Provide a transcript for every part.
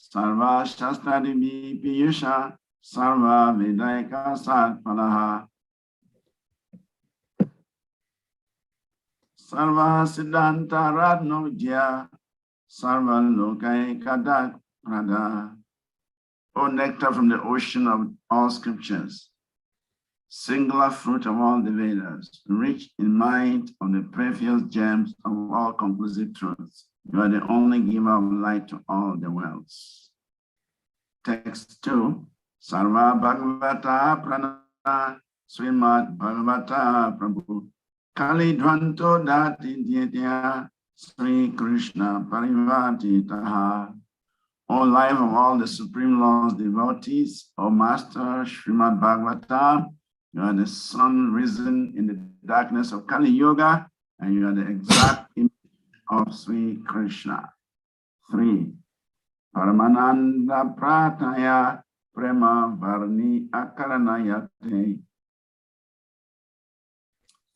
Sarva Shastradivi Piyusha, Sarva Vedaika Satpalaha, Sarva Siddhanta Ratnojya, Sarva Lokaika Dak Prada. O nectar from the ocean of all scriptures, singular fruit of all the Vedas, rich in mind on the precious gems of all conclusive truths. You are the only giver of light to all the worlds. Text 2. Sarva Bhagavata Prana Srimad Bhagavata Prabhu Kali Dvanto Dati Dyatya Sri Krishna Parivati Taha. O life of all the Supreme Lord's devotees, O Master Srimad Bhagavata, you are the sun risen in the darkness of Kali Yuga, and you are the exact image of Sri Krishna. 3. Paramananda Prataya Prema Varni Akaranayate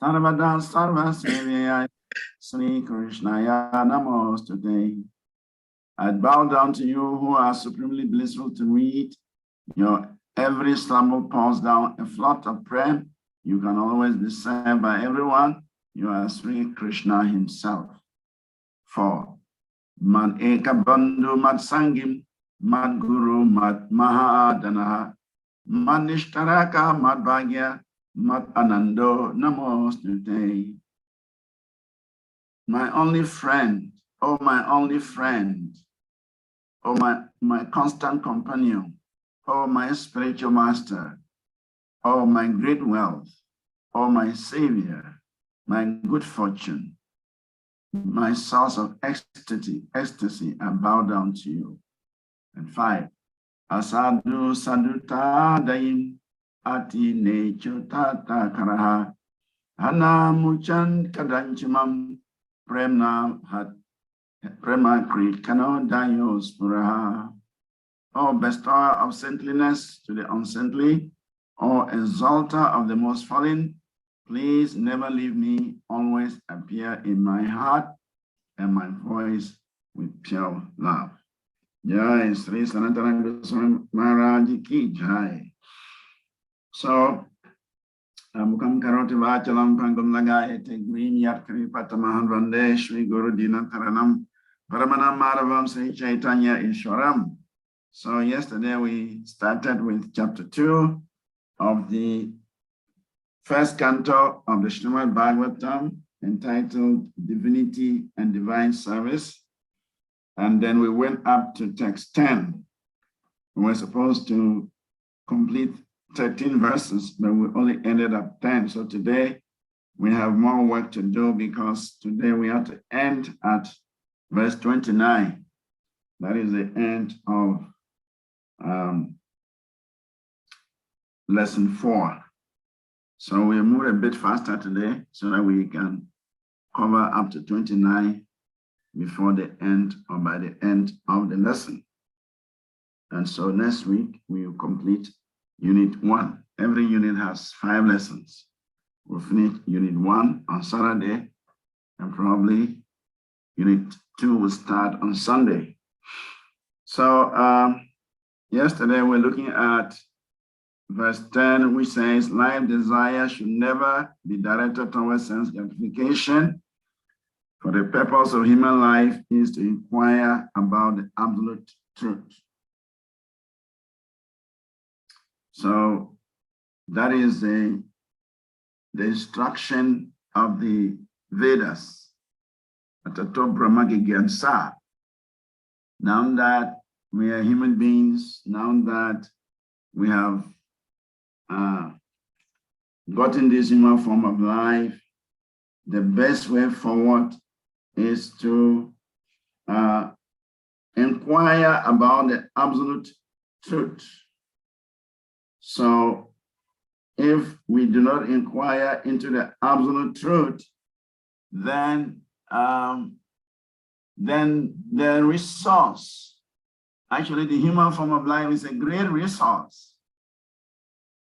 Sarvada Sarva Sevaya Sri Krishnaya Namostute. I bow down to you who are supremely blissful to read. Your every slumber pours down a flood of prayer. You can always be served by everyone. You are Sri Krishna himself. 4. Mad Eka Bandhu Mad Sangim Mad Guru Mad Mahadanaha Mad Nishtaraka Mad Bhagya Mad Anando Namostute. My only friend, oh my only friend, oh my constant companion, oh my spiritual master, oh my great wealth, oh my savior, my good fortune, my source of ecstasy, I bow down to you. And 5. Asadu saduta daim ati necho tata karaha hana muchan kadanchimam premna hat prema kri kano dayos puraha. O bestower of saintliness to the unsaintly, O exalter of the most fallen, please never leave me, always appear in my heart and my voice with pure love. Jai Sri Sanatana Goswami Maharaj Ki Jai. So, Mukam Karoti Vachalam Pangam Lagayate Green Yatkari Patamahan Vande Shri Guru Dina Taranam Paramanam Madhavam Sri Chaitanya Ishwaram. So yesterday we started with chapter 2 of the first canto of the Srimad Bhagavatam, entitled Divinity and Divine Service. And then we went up to text 10. We were supposed to complete 13 verses, but we only ended up 10. So today we have more work to do, because today we have to end at verse 29. That is the end of lesson 4. So we move a bit faster today so that we can cover up to 29 before the end or by the end of the lesson. And so next week we will complete unit 1. Every unit has 5 lessons. We'll finish unit 1 on Saturday, and probably unit 2 will start on Sunday. So yesterday we're looking at verse 10, which says, life desire should never be directed towards sense gratification, for the purpose of human life is to inquire about the absolute truth. So that is the instruction of the Vedas. Now that we are human beings, now that we have gotten this human form of life, the best way forward is to inquire about the absolute truth. So if we do not inquire into the absolute truth, then the resource, actually the human form of life is a great resource.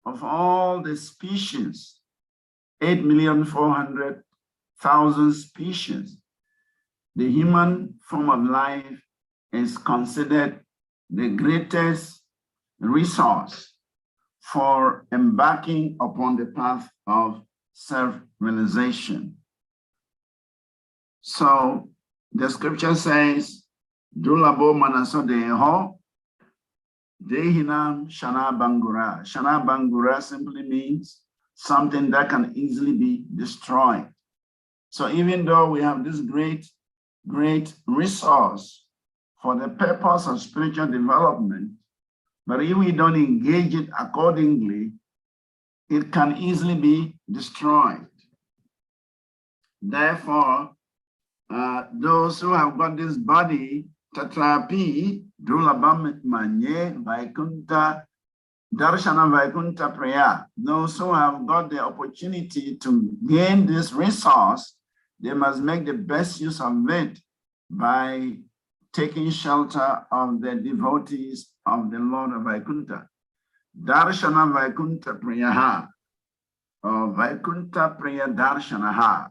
Of all the species, 8,400,000 species, the human form of life is considered the greatest resource for embarking upon the path of self-realization. So the scripture says, Dulabo manaso deho, dehinam shana bangura. Shana bangura simply means something that can easily be destroyed. So even though we have this great resource for the purpose of spiritual development, but if we don't engage it accordingly, it can easily be destroyed. Therefore, those who have got this body, tatrapi, dulabam manye, vaikunta, darshana vaikunta prayer, those who have got the opportunity to gain this resource, they must make the best use of it by taking shelter of the devotees of the Lord of Vaikunta. Darshana Vaikunta Priyaha, or Vaikunta Priya Darshanaha,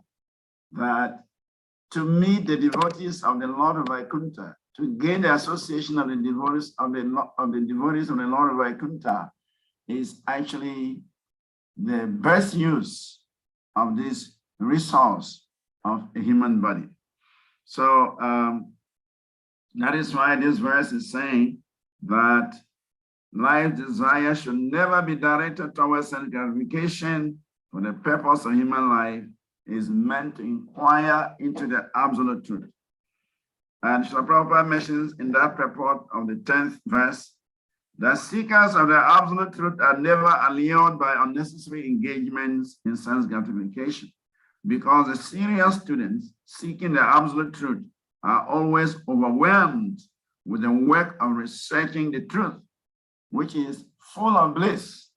that to meet the devotees of the Lord of Vaikunta, to gain the association of the devotees of the devotees of the Lord of Vaikunta, is actually the best use of this resource of a human body. So that is why this verse is saying that life desire should never be directed towards self gratification, for the purpose of human life is meant to inquire into the absolute truth. And Srila Prabhupada mentions in that purport of the 10th verse that seekers of the absolute truth are never allured by unnecessary engagements in sense gratification, because the serious students seeking the absolute truth are always overwhelmed with the work of researching the truth, which is full of bliss.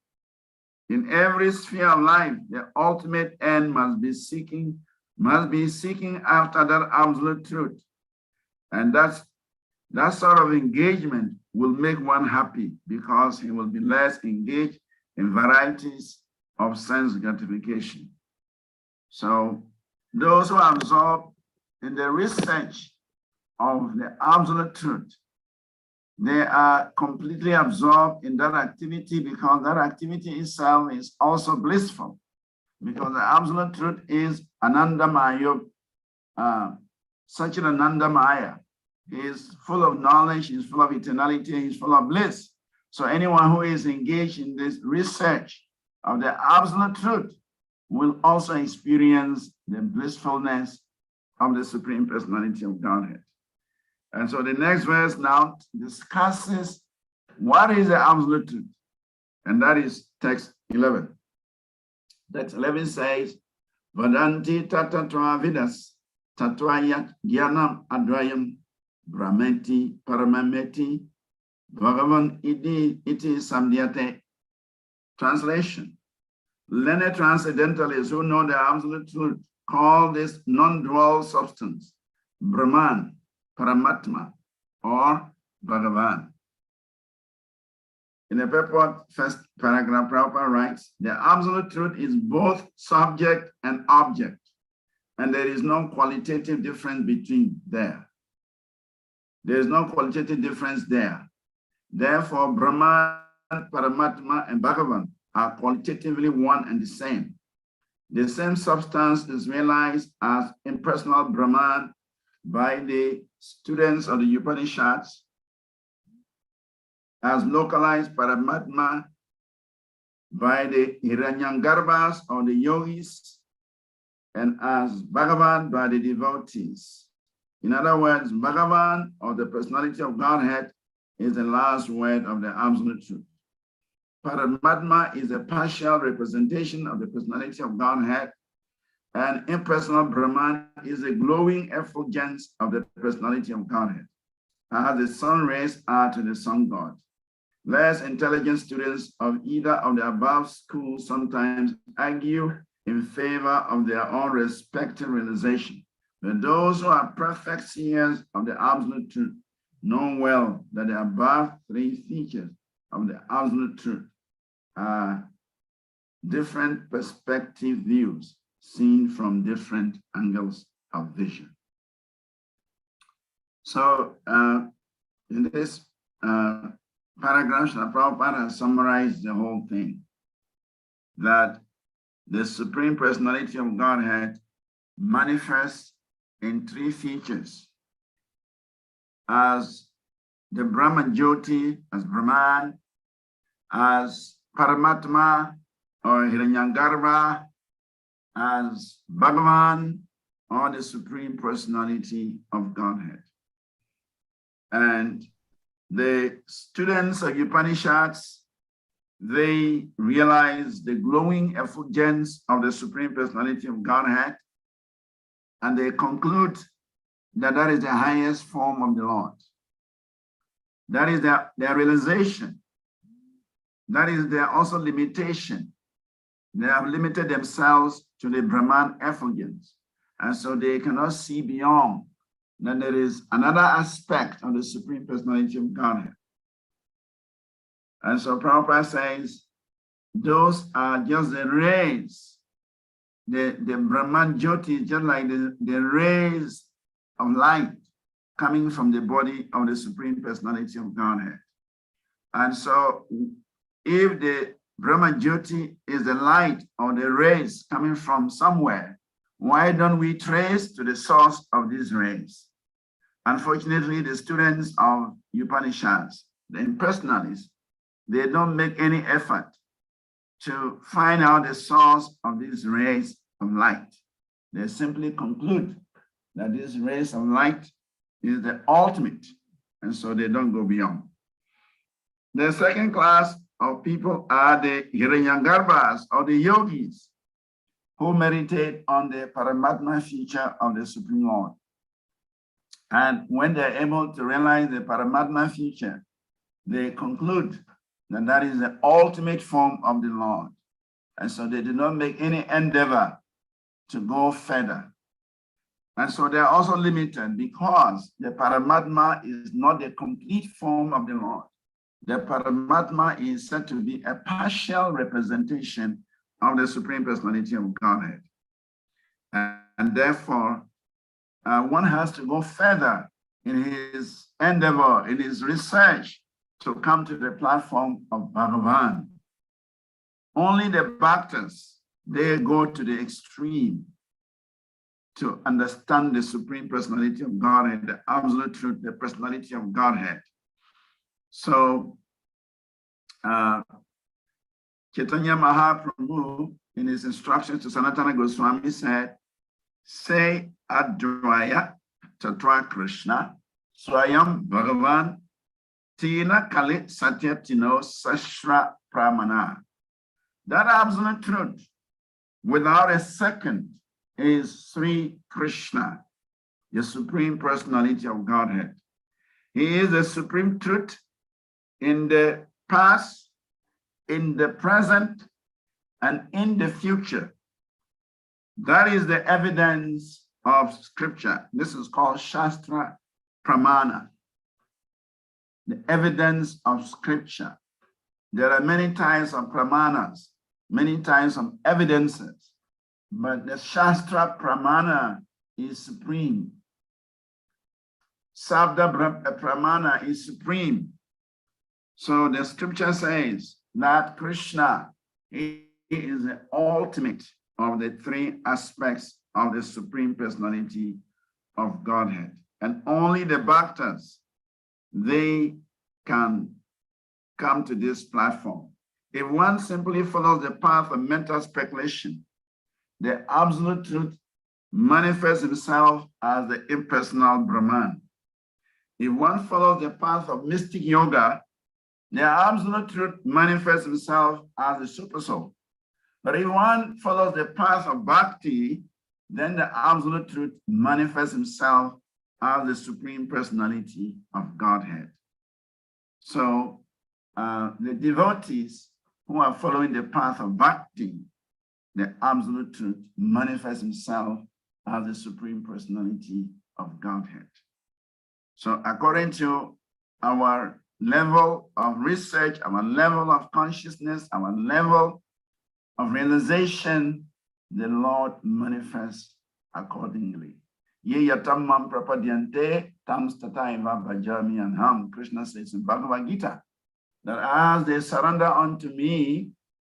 In every sphere of life, the ultimate end must be seeking after that absolute truth. And that sort of engagement will make one happy, because he will be less engaged in varieties of sense gratification. So those who are absorbed in the research of the absolute truth, they are completely absorbed in that activity, because that activity itself is also blissful, because the absolute truth is Anandamaya, Satchidanandamaya. He is full of knowledge, he is full of eternality, he is full of bliss. So anyone who is engaged in this research of the absolute truth will also experience the blissfulness of the Supreme Personality of Godhead. And so the next verse now discusses what is the absolute truth, and that is text 11. Text 11 says, Vadanti tatatva vidas tatvayat gyanam advayam brahmeti paramameti bhagavan iti samdhyate. Translation: learned transcendentalists who know the absolute truth call this non-dual substance Brahman, Paramatma, or Bhagavan. In the purport, first paragraph, Prabhupada writes, the absolute truth is both subject and object, and there is no qualitative difference between there. There is no qualitative difference there. Therefore, Brahman, Paramatma, and Bhagavan are qualitatively one and the same. The same substance is realized as impersonal Brahman by the students of the Upanishads, as localized Paramatma by the Hiranyangarbhas or the yogis, and as Bhagavan by the devotees. In other words, Bhagavan, or the personality of Godhead, is the last word of the absolute truth. Paramatma is a partial representation of the personality of Godhead, and impersonal Brahman is a glowing effulgence of the personality of Godhead, as the sun rays are to the sun god. Less intelligent students of either of the above schools sometimes argue in favor of their own respective realization. But those who are perfect seers of the absolute truth know well that the above three features of the absolute truth are different perspective views seen from different angles of vision. So in this paragraphs that Prabhupada has summarized the whole thing, that the Supreme Personality of Godhead manifests in three features: as the Brahman Jyoti, as Brahman, as Paramatma or Hiranyagarbha, as Bhagavan, or the Supreme Personality of Godhead. And the students of Upanishads, they realize the glowing effulgence of the Supreme Personality of Godhead, and they conclude that that is the highest form of the Lord. That is their realization. That is their also limitation. They have limited themselves to the Brahman effulgence, and so they cannot see beyond that there is another aspect of the Supreme Personality of Godhead. And so Prabhupada says, those are just the rays. The Brahman Jyoti is just like the rays of light coming from the body of the Supreme Personality of Godhead. And so if the Brahman Jyoti is the light or the rays coming from somewhere, why don't we trace to the source of these rays? Unfortunately, the students of Upanishads, the impersonalists, they don't make any effort to find out the source of these rays of light. They simply conclude that these rays of light is the ultimate, and so they don't go beyond. The second class of people are the Hiranyagarbhas, or the yogis, who meditate on the Paramatma feature of the Supreme Lord. And when they're able to realize the Paramatma feature, they conclude that that is the ultimate form of the Lord. And so they do not make any endeavor to go further. And so they're also limited because the Paramatma is not the complete form of the Lord. The Paramatma is said to be a partial representation of the Supreme Personality of Godhead. And therefore, one has to go further in his endeavor, in his research, to come to the platform of Bhagavan. Only the Bhaktas, they go to the extreme to understand the Supreme Personality of Godhead, the absolute truth, the personality of Godhead. So, Chaitanya Mahaprabhu, in his instructions to Sanatana Goswami, said, say Advaya Tatra Krishna, Swayam Bhagavan, Tina Kalit Satyatino Sashra Pramana. That absolute truth, without a second, is Sri Krishna, the Supreme Personality of Godhead. He is the supreme truth in the past, in the present, and in the future. That is the evidence of scripture. This is called Shastra Pramana, the evidence of scripture. There are many types of pramanas, many types of evidences, but the Shastra Pramana is supreme. Sabda Pramana is supreme. So the scripture says that Krishna is the ultimate of the three aspects of the Supreme Personality of Godhead. And only the Bhaktas, they can come to this platform. If one simply follows the path of mental speculation, the absolute truth manifests himself as the impersonal Brahman. If one follows the path of mystic yoga, the absolute truth manifests himself as the supersoul. But if one follows the path of bhakti, then the absolute truth manifests himself as the Supreme Personality of Godhead. So the devotees who are following the path of bhakti, the absolute truth manifests himself as the Supreme Personality of Godhead. So according to our level of research, our level of consciousness, our level of realization, the Lord manifests accordingly. Ye yatamam prapadyante Tam Stataiva Bhajami and Ham. Krishna says in Bhagavad Gita that as they surrender unto me,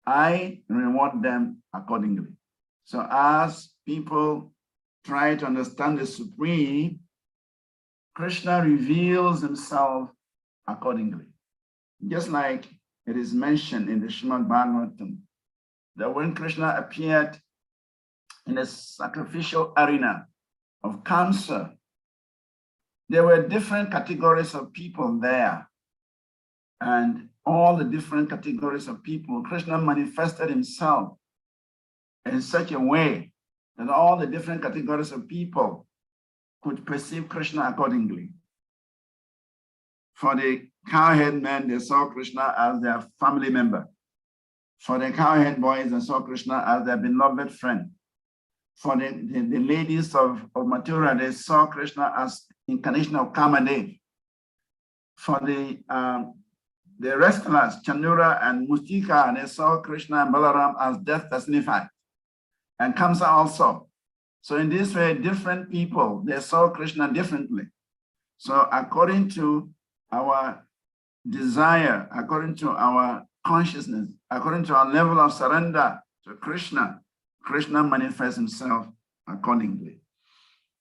I reward them accordingly. So as people try to understand the Supreme, Krishna reveals himself accordingly. Just like it is mentioned in the Srimad Bhagavatam, that when Krishna appeared in a sacrificial arena of cancer, there were different categories of people there. And all the different categories of people, Krishna manifested himself in such a way that all the different categories of people could perceive Krishna accordingly. For the cowhead men, they saw Krishna as their family member. For the cowhead boys, they saw Krishna as their beloved friend. For the ladies of Mathura, they saw Krishna as incarnation of Kamadev. For the wrestlers, Chandura and Mustika, they saw Krishna and Balaram as death personified, and Kamsa also. So in this way, different people, they saw Krishna differently. So according to our desire, according to our consciousness, according to our level of surrender to Krishna, Krishna manifests himself accordingly.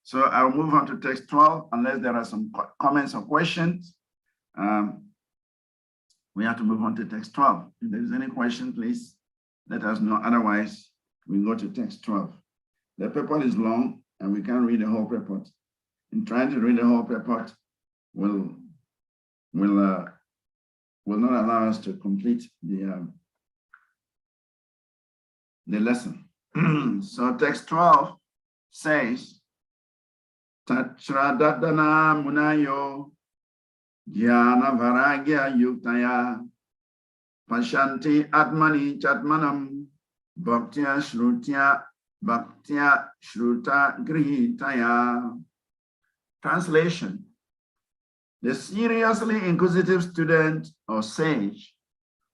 So I'll move on to text 12, unless there are some comments or questions. We have to move on to text 12. If there is any question, please let us know. Otherwise, we go to text 12. The purport is long, and we can't read the whole purport. In trying to read the whole purport, will not allow us to complete the lesson. So text 12 says, Tachradadana munayo jnana varagya yuktaya pashanti atmani chatmanam bhaktya shruta grihitaya. Translation: the seriously inquisitive student or sage,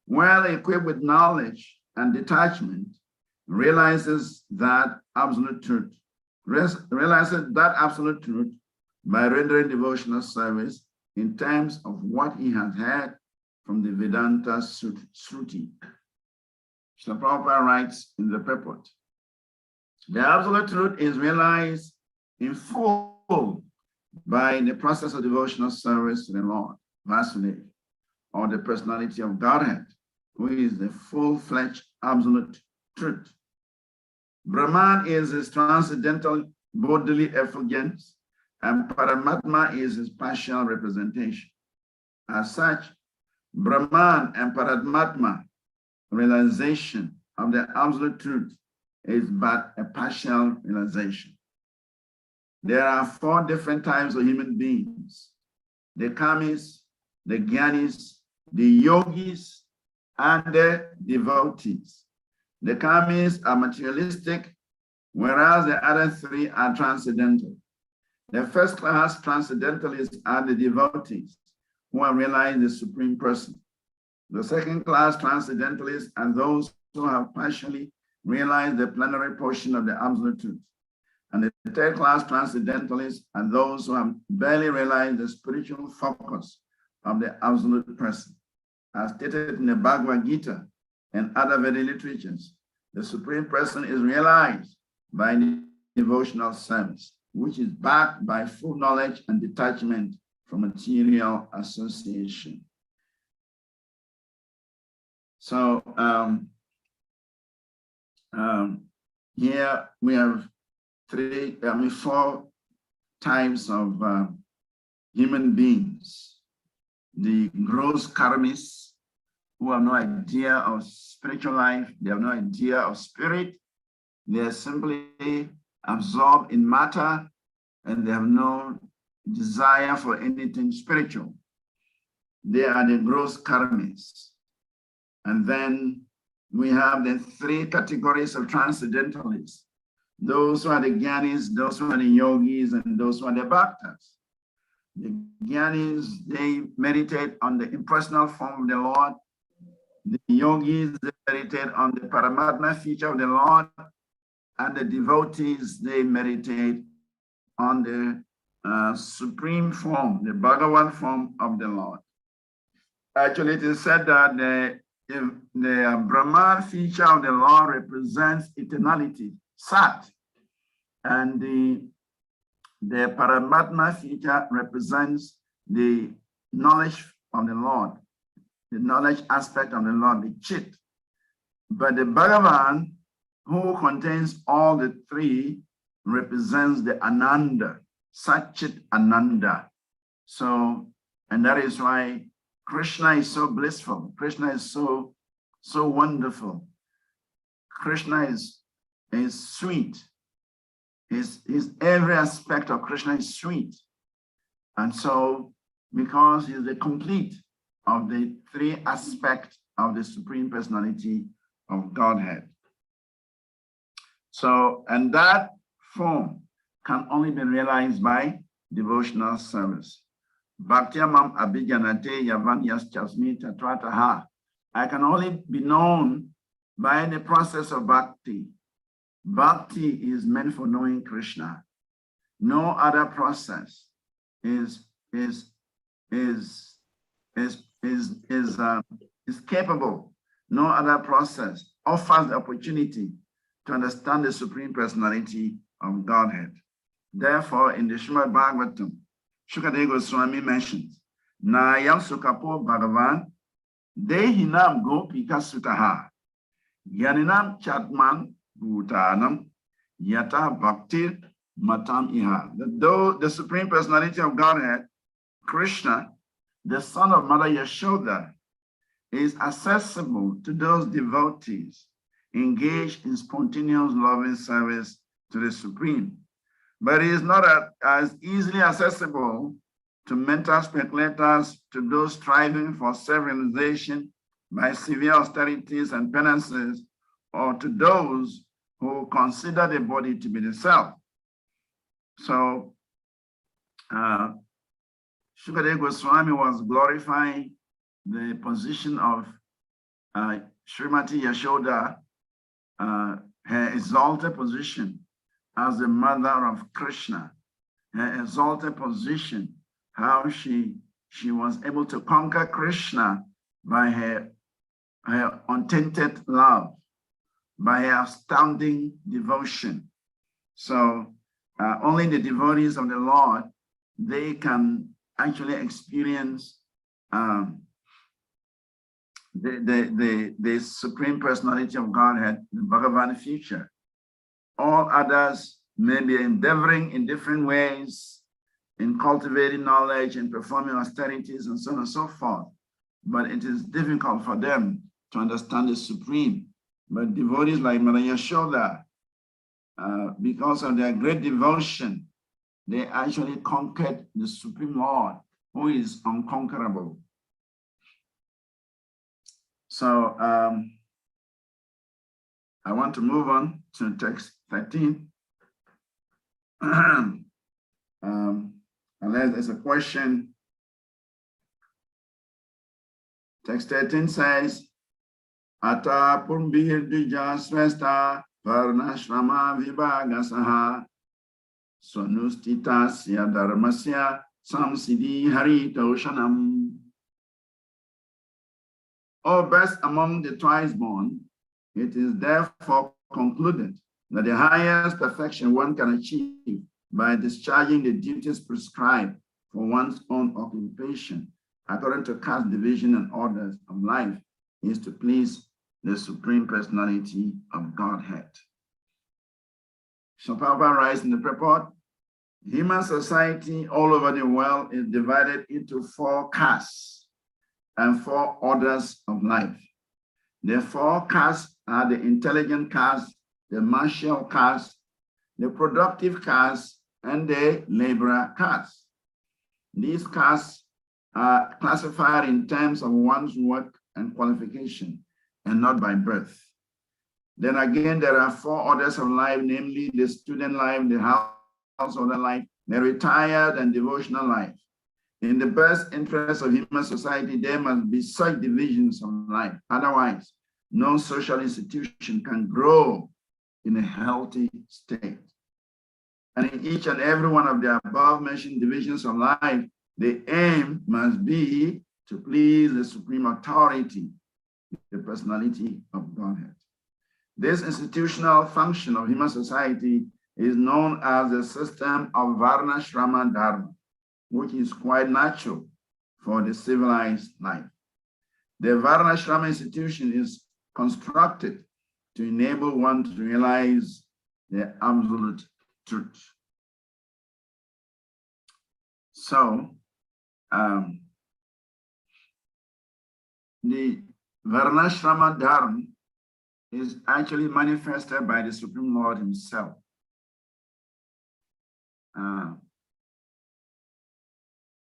well equipped with knowledge and detachment, realizes that absolute truth by rendering devotional service in terms of what he has heard from the Vedanta Shruti. Srila Prabhupada writes in the purport, the absolute truth is realized in full by the process of devotional service to the Lord, Vasudeva, or the personality of Godhead, who is the full-fledged absolute truth. Brahman is his transcendental bodily effulgence, and Paramatma is his partial representation. As such, Brahman and Paramatma realization of the absolute truth is but a partial realization. There are 4 different types of human beings: the Kamis, the Gyanis, the Yogis, and the devotees. The Kamis are materialistic, whereas the other 3 are transcendental. The first class transcendentalists are the devotees, who have realized the Supreme Person. The second class transcendentalists are those who have partially realized the plenary portion of the absolute truth. And the third class transcendentalists are those who have barely realized the spiritual focus of the absolute person. As stated in the Bhagavad Gita and other Vedic literatures, the Supreme Person is realized by devotional service, which is backed by full knowledge and detachment from material association. So here we have 4 types of human beings. The gross karmis, who have no idea of spiritual life, they have no idea of spirit, they are simply absorbed in matter, and they have no desire for anything spiritual. They are the gross karmis. And then we have the 3 categories of transcendentalists: those who are the Gyanis, those who are the Yogis, and those who are the Bhaktas. The Gyanis, they meditate on the impersonal form of the Lord. The Yogis, they meditate on the Paramatma feature of the Lord. And the devotees, they meditate on the supreme form, the Bhagavan form of the Lord. Actually, it is said that the Brahman feature of the Lord represents eternality, Sat, and the Paramatma feature represents the knowledge of the Lord, the knowledge aspect of the Lord, the Chit. But the Bhagavan, who contains all the three, represents the Ananda, Satchit Ananda. So, and that is why Krishna is so blissful. Krishna is so wonderful. Krishna is sweet. His every aspect of Krishna is sweet. And so, because he's the complete of the three aspects of the Supreme Personality of Godhead. So, and that form can only be realized by devotional service. Bhaktyamam abhijanate yavan yaschasmi tatrataha. I can only be known by the process of bhakti. Bhakti is meant for knowing Krishna. No other process is capable. No other process offers the opportunity to understand the Supreme Personality of Godhead. Therefore, in the Srimad Bhagavatam, Shukadeva Goswami mentions, Nayam Sukapo Bhagavan, Dehinam Gopika Sutaha, Yaninam Chatman Bhutanam, Yata Bhaktir Matam Iha. Though the Supreme Personality of Godhead, Krishna, the son of Mother Yashoda, is accessible to those devotees engaged in spontaneous loving service to the Supreme. But it is not as easily accessible to mental speculators, to those striving for self-realization by severe austerities and penances, or to those who consider the body to be the self. So, Shukadeva Goswami was glorifying the position of Srimati Yashoda, her exalted position as the mother of Krishna, her exalted position, how she was able to conquer Krishna by her untainted love, by her astounding devotion. So only the devotees of the Lord, they can actually experience the Supreme Personality of Godhead, the Bhagavan feature. All others may be endeavoring in different ways in cultivating knowledge and performing austerities and so on and so forth. But it is difficult for them to understand the Supreme. But devotees like Mother Yashoda, because of their great devotion, they actually conquered the Supreme Lord, who is unconquerable. So I want to move on to text 13. Unless there's a question. Text 13 says, Ata pumbir dija sresta Varna Ashrama vibhagasaha Swanustitasya dharmasya samsiddhi haritoshanam. O best among the twice born, it is therefore concluded that the highest perfection one can achieve by discharging the duties prescribed for one's own occupation, according to caste division and orders of life, is to please the Supreme Personality of Godhead. So Prabhupada writes in the purport, human society all over the world is divided into 4 castes and 4 orders of life. The 4 castes are the intelligent caste, the martial caste, the productive caste, and the laborer caste. These castes are classified in terms of one's work and qualification, and not by birth. Then again, there are 4 orders of life, namely the student life, the householder life, the retired and devotional life. In the best interest of human society, there must be such divisions of life. Otherwise, no social institution can grow in a healthy state. And in each and every one of the above-mentioned divisions of life, the aim must be to please the supreme authority, the personality of Godhead. This institutional function of human society is known as the system of Varna, Ashrama, Dharma, which is quite natural for the civilized life. The Varna Ashrama institution is constructed to enable one to realize the absolute truth. So, the Varnashrama Dharma is actually manifested by the Supreme Lord himself.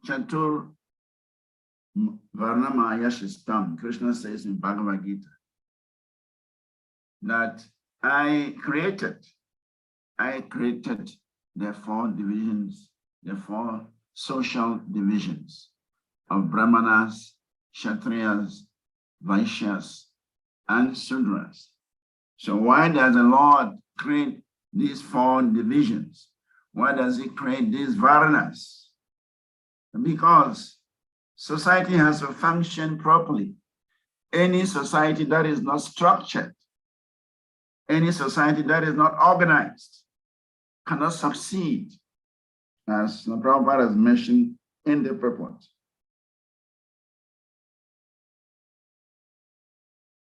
Chatur Varnamaya Shishtam, Krishna says in Bhagavad Gita, that I created the four divisions, the four social divisions of Brahmanas, Kshatriyas, Vaishyas, and Sudras. So why does the Lord create these four divisions? Why does he create these Varnas? Because society has to function properly. Any society that is not structured, any society that is not organized cannot succeed, as the Prabhupada has mentioned in the purport.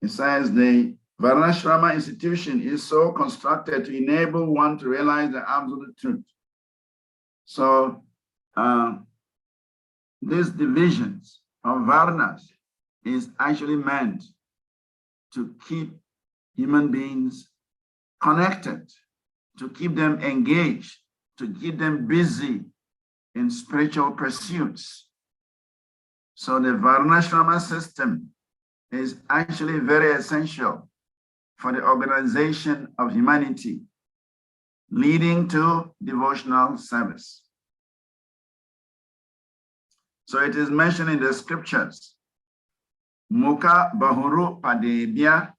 It says the Varnashrama institution is so constructed to enable one to realize the absolute truth. So these divisions of Varnas is actually meant to keep human beings connected, to keep them engaged, to keep them busy in spiritual pursuits. So the Varnashrama system is actually very essential for the organization of humanity, leading to devotional service. So it is mentioned in the scriptures, Mukha Bahuru Padebhya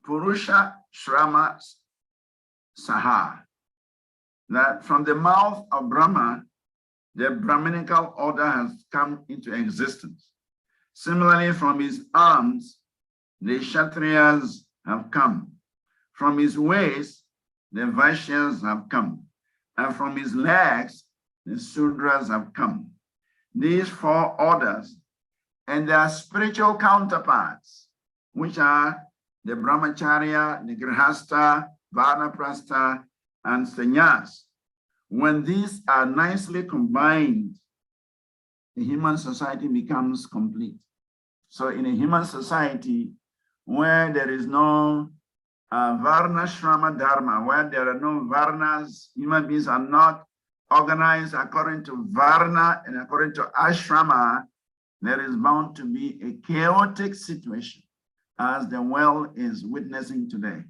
Purusha Shrama Saha, that from the mouth of Brahma, the Brahminical order has come into existence. Similarly, from his arms, the Kshatriyas have come. From his waist, the Vaishyas have come. And from his legs, the Sudras have come. These four orders and their spiritual counterparts, which are the Brahmacharya, the Grihastha, Vanaprastha, and Sannyas, when these are nicely combined, the human society becomes complete. So in a human society where there is no Varnashrama Dharma, where there are no Varnas, human beings are not organized according to Varna and according to Ashrama, there is bound to be a chaotic situation, as the world is witnessing today.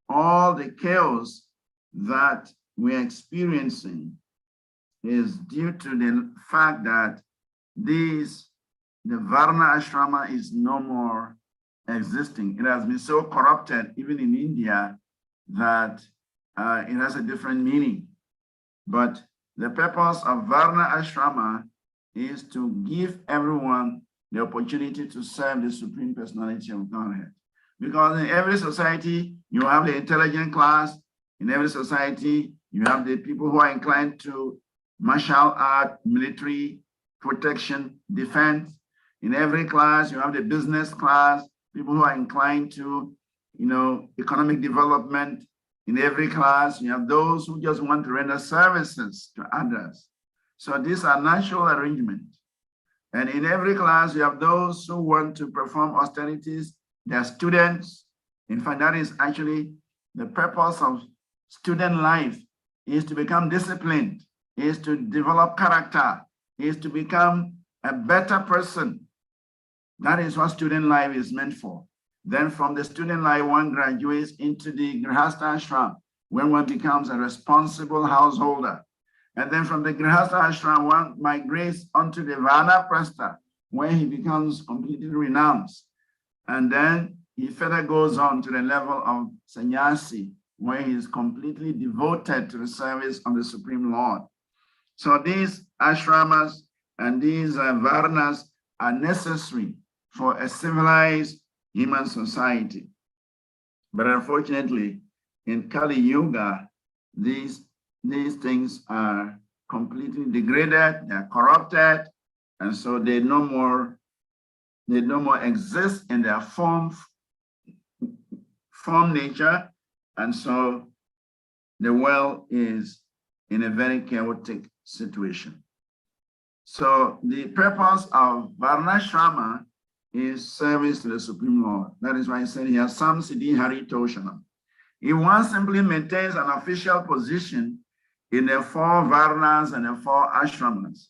All the chaos that we're experiencing is due to the fact that the Varna Ashrama is no more existing. It has been so corrupted, even in India, that it has a different meaning. But the purpose of Varna Ashrama is to give everyone the opportunity to serve the Supreme Personality of Godhead. Because in every society, you have the intelligent class. In every society, you have the people who are inclined to martial art, military, protection, defense. In every class, you have the business class, people who are inclined to, economic development. In every class, you have those who just want to render services to others. So these are natural arrangements. And in every class, you have those who want to perform austerities. They are students. In fact, that is actually the purpose of student life, is to become disciplined, is to develop character, is to become a better person. That is what student life is meant for. Then from the student life, one graduates into the Grihastha Ashram, when one becomes a responsible householder. And then from the Grihastha Ashram, one migrates onto the Vanaprastha, where he becomes completely renounced. And then he further goes on to the level of sannyasi, where he is completely devoted to the service of the Supreme Lord. So these ashramas and these varnas are necessary for a civilized human society. But unfortunately, in Kali Yuga, these things are completely degraded, they are corrupted, and so they no more exist in their form nature, and so the world is in a very chaotic situation. So the purpose of Varnashrama is service to the Supreme Lord. That is why I said here, Sam Siddhi Hari Toshanam. If one simply maintains an official position in the 4 Varnas and the 4 Ashramas,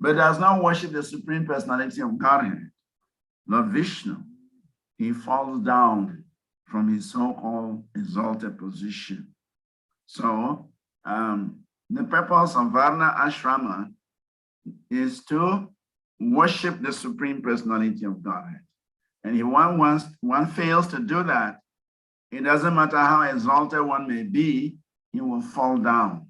but does not worship the Supreme Personality of Godhead, Lord Vishnu, he falls down from his so-called exalted position. So the purpose of Varna Ashrama is to worship the Supreme Personality of Godhead. And if one fails to do that, it doesn't matter how exalted one may be, he will fall down.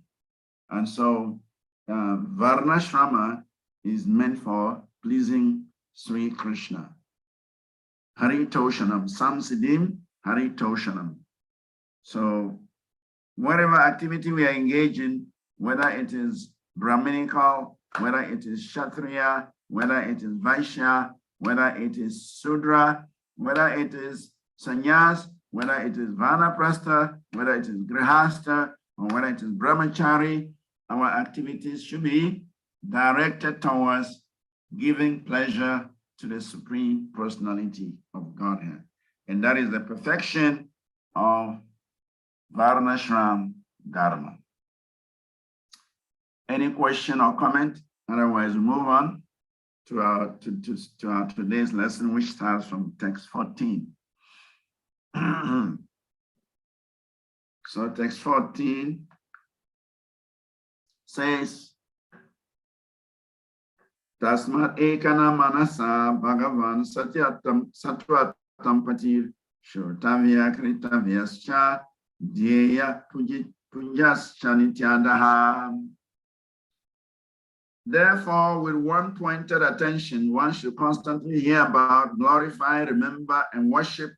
And so Varnashrama is meant for pleasing Sri Krishna. Hari Toshanam, Sam Siddhim, Hari Toshanam. So whatever activity we are engaged in, whether it is Brahminical, whether it is Kshatriya, whether it is Vaishya, whether it is Sudra, whether it is Sannyas, whether it is Vanaprastha, whether it is Grihastha, or whether it is Brahmachari, our activities should be directed towards giving pleasure to the Supreme Personality of Godhead. And that is the perfection of Varnashram Dharma. Any question or comment? Otherwise, we move on to our today's lesson, which starts from text 14. So text 14 says, Tasmat ekana manasa bhagavan satyatam patir shurtavya kritavyascha dhyaya punyascha nityadaha. Therefore, with one pointed attention, one should constantly hear about, glorify, remember, and worship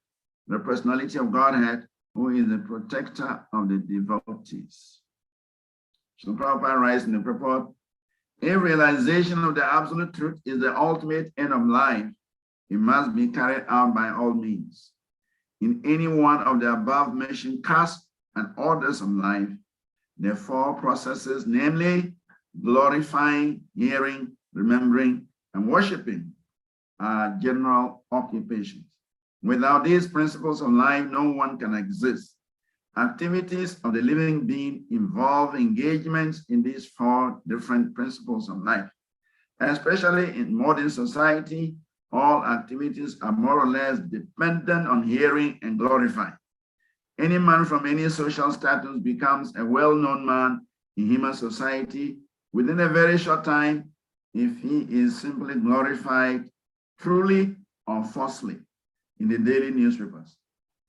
the personality of Godhead, who is the protector of the devotees. So Prabhupada writes in the purport, a realization of the absolute truth is the ultimate end of life. It must be carried out by all means. In any one of the above mentioned castes and orders of life, the 4 processes, namely glorifying, hearing, remembering, and worshiping, are general occupations. Without these principles of life, no one can exist. Activities of the living being involve engagements in these 4 different principles of life. Especially in modern society, all activities are more or less dependent on hearing and glorifying. Any man from any social status becomes a well-known man in human society within a very short time if he is simply glorified truly or falsely in the daily newspapers.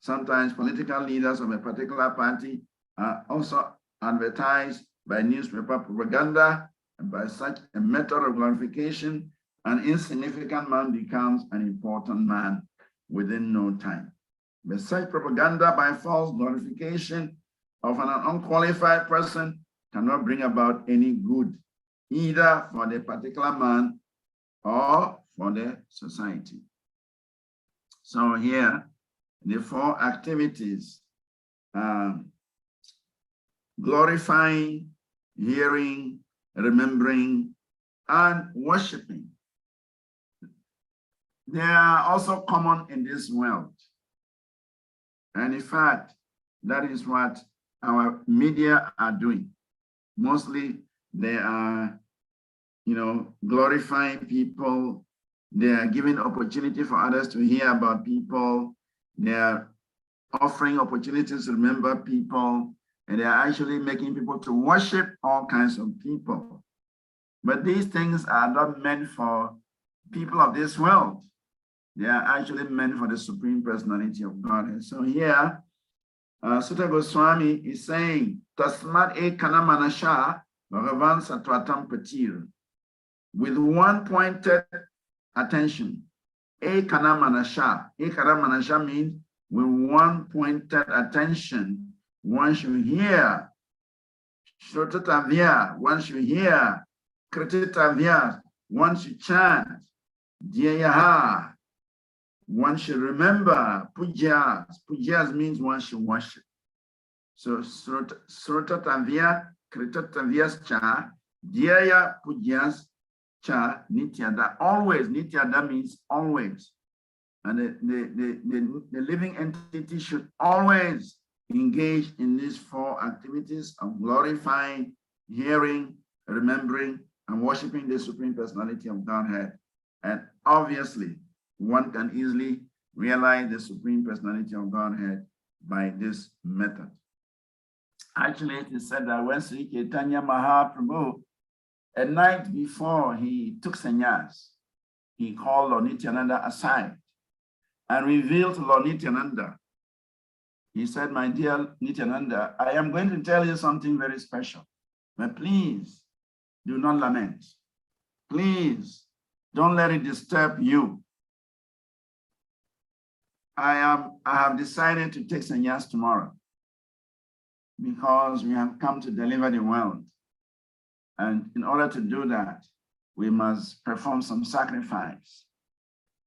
Sometimes political leaders of a particular party are also advertised by newspaper propaganda, and by such a method of glorification, an insignificant man becomes an important man within no time. But such propaganda by false glorification of an unqualified person cannot bring about any good, either for the particular man or for the society. So here, the 4 activities, glorifying, hearing, remembering, and worshiping. They are also common in this world. And in fact, that is what our media are doing. Mostly they are, glorifying people. They are giving opportunity for others to hear about people. They are offering opportunities to remember people, and they are actually making people to worship all kinds of people. But these things are not meant for people of this world. They are actually meant for the Supreme Personality of God. And so here, Sutta Goswami is saying, Tasmat ekana manasha bhagavan satvatam patir. With one pointed attention. Ekana manasha. Ekana manasha means with one pointed attention, one should hear Shrotatavya, one should hear Krititavya, one should chant Dhyayaha, one should remember Pujas. Pujas means one should worship. So Srotatavya, Kritatavya cha, Dhyaya Pujas cha, Nityada. Always, Nityada means always. And the living entity should always engage in these four activities of glorifying, hearing, remembering, and worshiping the Supreme Personality of Godhead. And obviously, one can easily realize the Supreme Personality of Godhead by this method. Actually, it is said that when Sri Chaitanya Mahaprabhu, a night before he took sannyas, he called Lord Nityananda aside and revealed to Lord Nityananda. He said, my dear Nityananda, I am going to tell you something very special, but please do not lament. Please don't let it disturb you. I have decided to take sannyas tomorrow because we have come to deliver the world. And in order to do that, we must perform some sacrifice.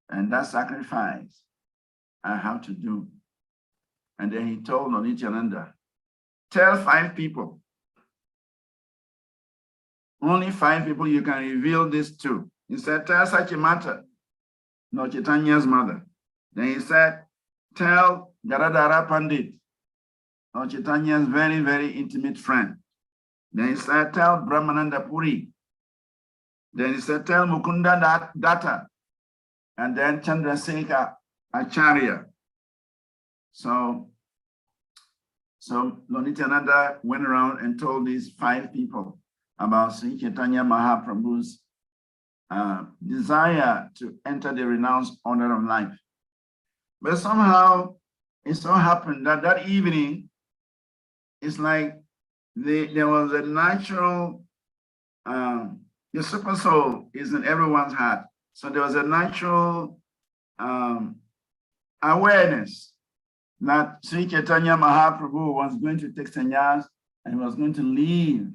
And that sacrifice I have to do. And then he told Nityananda, tell 5 people. Only 5 people you can reveal this to. He said, tell Sachimata, Lord Chaitanya's mother. Then he said, tell Garadhara Pandit, Lord Chaitanya's very, very intimate friend. Then he said, tell Brahmananda Puri. Then he said, tell Mukunda Datta. And then Chandrasekhar Acharya. So Lord Nityananda went around and told these 5 people about Sri Chaitanya Mahaprabhu's desire to enter the renounced order of life. But somehow it so happened that that evening, it's like there was a natural, the super soul is in everyone's heart. So there was a natural awareness that Sri Chaitanya Mahaprabhu was going to take sannyas and he was going to leave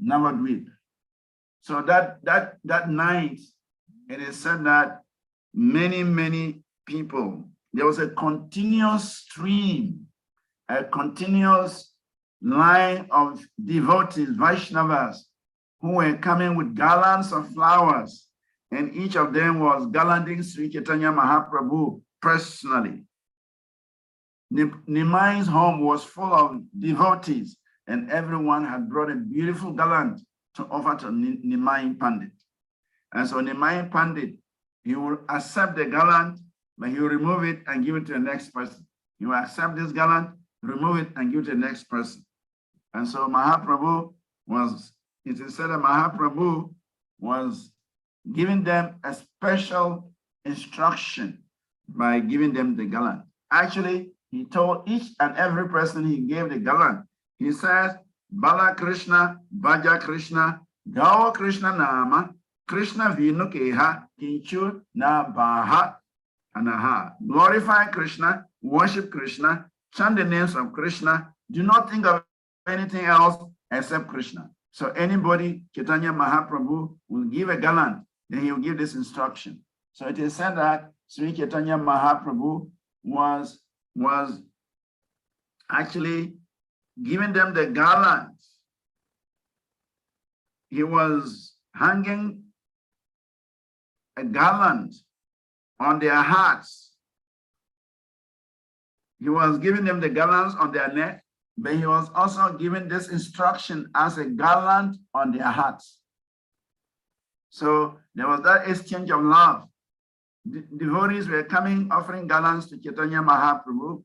Navadvip. So that night, it is said that many people, there was a continuous stream, a continuous line of devotees, Vaishnavas, who were coming with garlands of flowers, and each of them was gallanting Sri Chaitanya Mahaprabhu personally. Nimai's home was full of devotees, and everyone had brought a beautiful garland to offer to Nimai Pandit. And so Nimai Pandit, he will accept the garland, but he will remove it and give it to the next person. He will accept this garland, remove it, and give it to the next person. And so Mahaprabhu was, it is said that Mahaprabhu was giving them a special instruction by giving them the garland. Actually, he told each and every person he gave the garland. He says, Bala Krishna, Bhaja Krishna, Gao Krishna Nama, Krishna Vinukeha, Kinchu Na Baha Anaha. Glorify Krishna, worship Krishna, chant the names of Krishna. Do not think of anything else except Krishna. So anybody, Chaitanya Mahaprabhu, will give a garland, then he will give this instruction. So it is said that Sri Chaitanya Mahaprabhu was actually giving them the garlands. He was hanging a garland on their hearts. He was giving them the garlands on their neck, but he was also giving this instruction as a garland on their hearts. So there was that exchange of love. Devotees were coming, offering garlands to Chaitanya Mahaprabhu,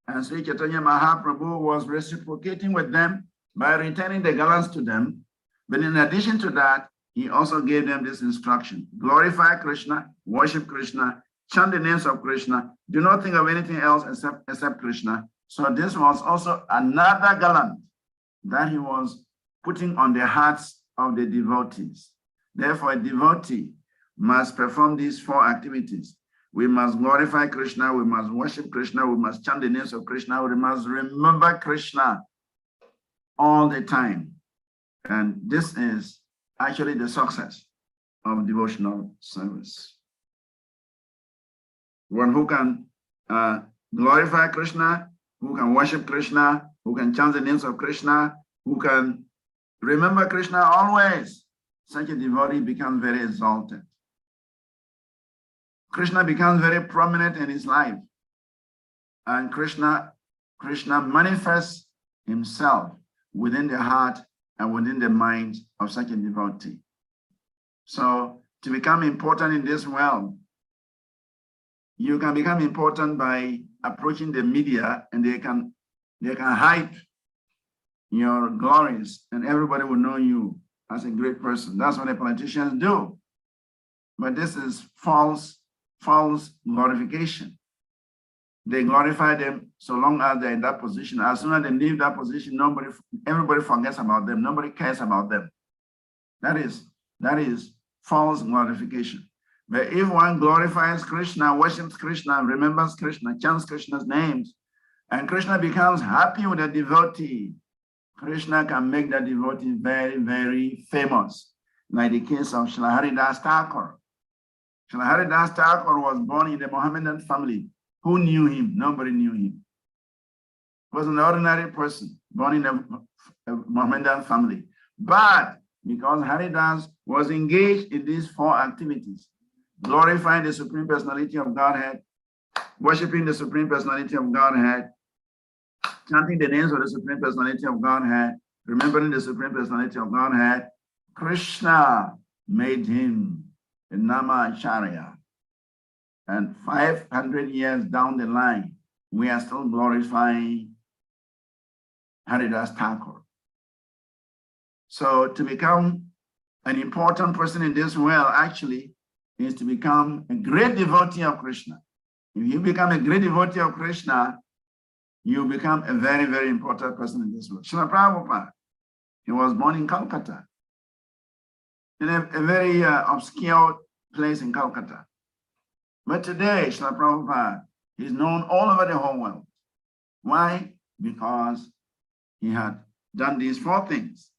and Sri Chaitanya Mahaprabhu was reciprocating with them by returning the garlands to them. But in addition to that, he also gave them this instruction: glorify Krishna, worship Krishna, chant the names of Krishna, do not think of anything else except Krishna. So this was also another gallant that he was putting on the hearts of the devotees. Therefore, a devotee must perform these 4 activities. We must glorify Krishna, we must worship Krishna, we must chant the names of Krishna, we must remember Krishna all the time. And this is actually the success of devotional service. One who can glorify Krishna, who can worship Krishna, who can chant the names of Krishna, who can remember Krishna always, such a devotee becomes very exalted. Krishna becomes very prominent in his life. And Krishna manifests himself within the heart and within the mind of such a devotee. So to become important in this world, you can become important by approaching the media, and they can hype your glories, and everybody will know you as a great person. That's what the politicians do. But this is false glorification. They glorify them so long as they're in that position. As soon as they leave that position, everybody forgets about them. Nobody cares about them. That is false glorification. But if one glorifies Krishna, worships Krishna, remembers Krishna, chants Krishna's names, and Krishna becomes happy with a devotee, Krishna can make that devotee very, very famous, like the case of Srila Haridas Thakur. Srila Haridas Thakur was born in a Mohammedan family. Who knew him? Nobody knew him. He was an ordinary person, born in a Mohammedan family. But because Haridas was engaged in these 4 activities, glorifying the Supreme Personality of Godhead, worshiping the Supreme Personality of Godhead, chanting the names of the Supreme Personality of Godhead, remembering the Supreme Personality of Godhead, Krishna made him a Nama Acharya. And 500 years down the line, we are still glorifying Haridas Thakur. So to become an important person in this world actually is to become a great devotee of Krishna. If you become a great devotee of Krishna, you become a very, very important person in this world. Srila Prabhupada, he was born in Calcutta, in a very obscure place in Calcutta. But today, Srila Prabhupada is known all over the whole world. Why? Because he had done these 4 things.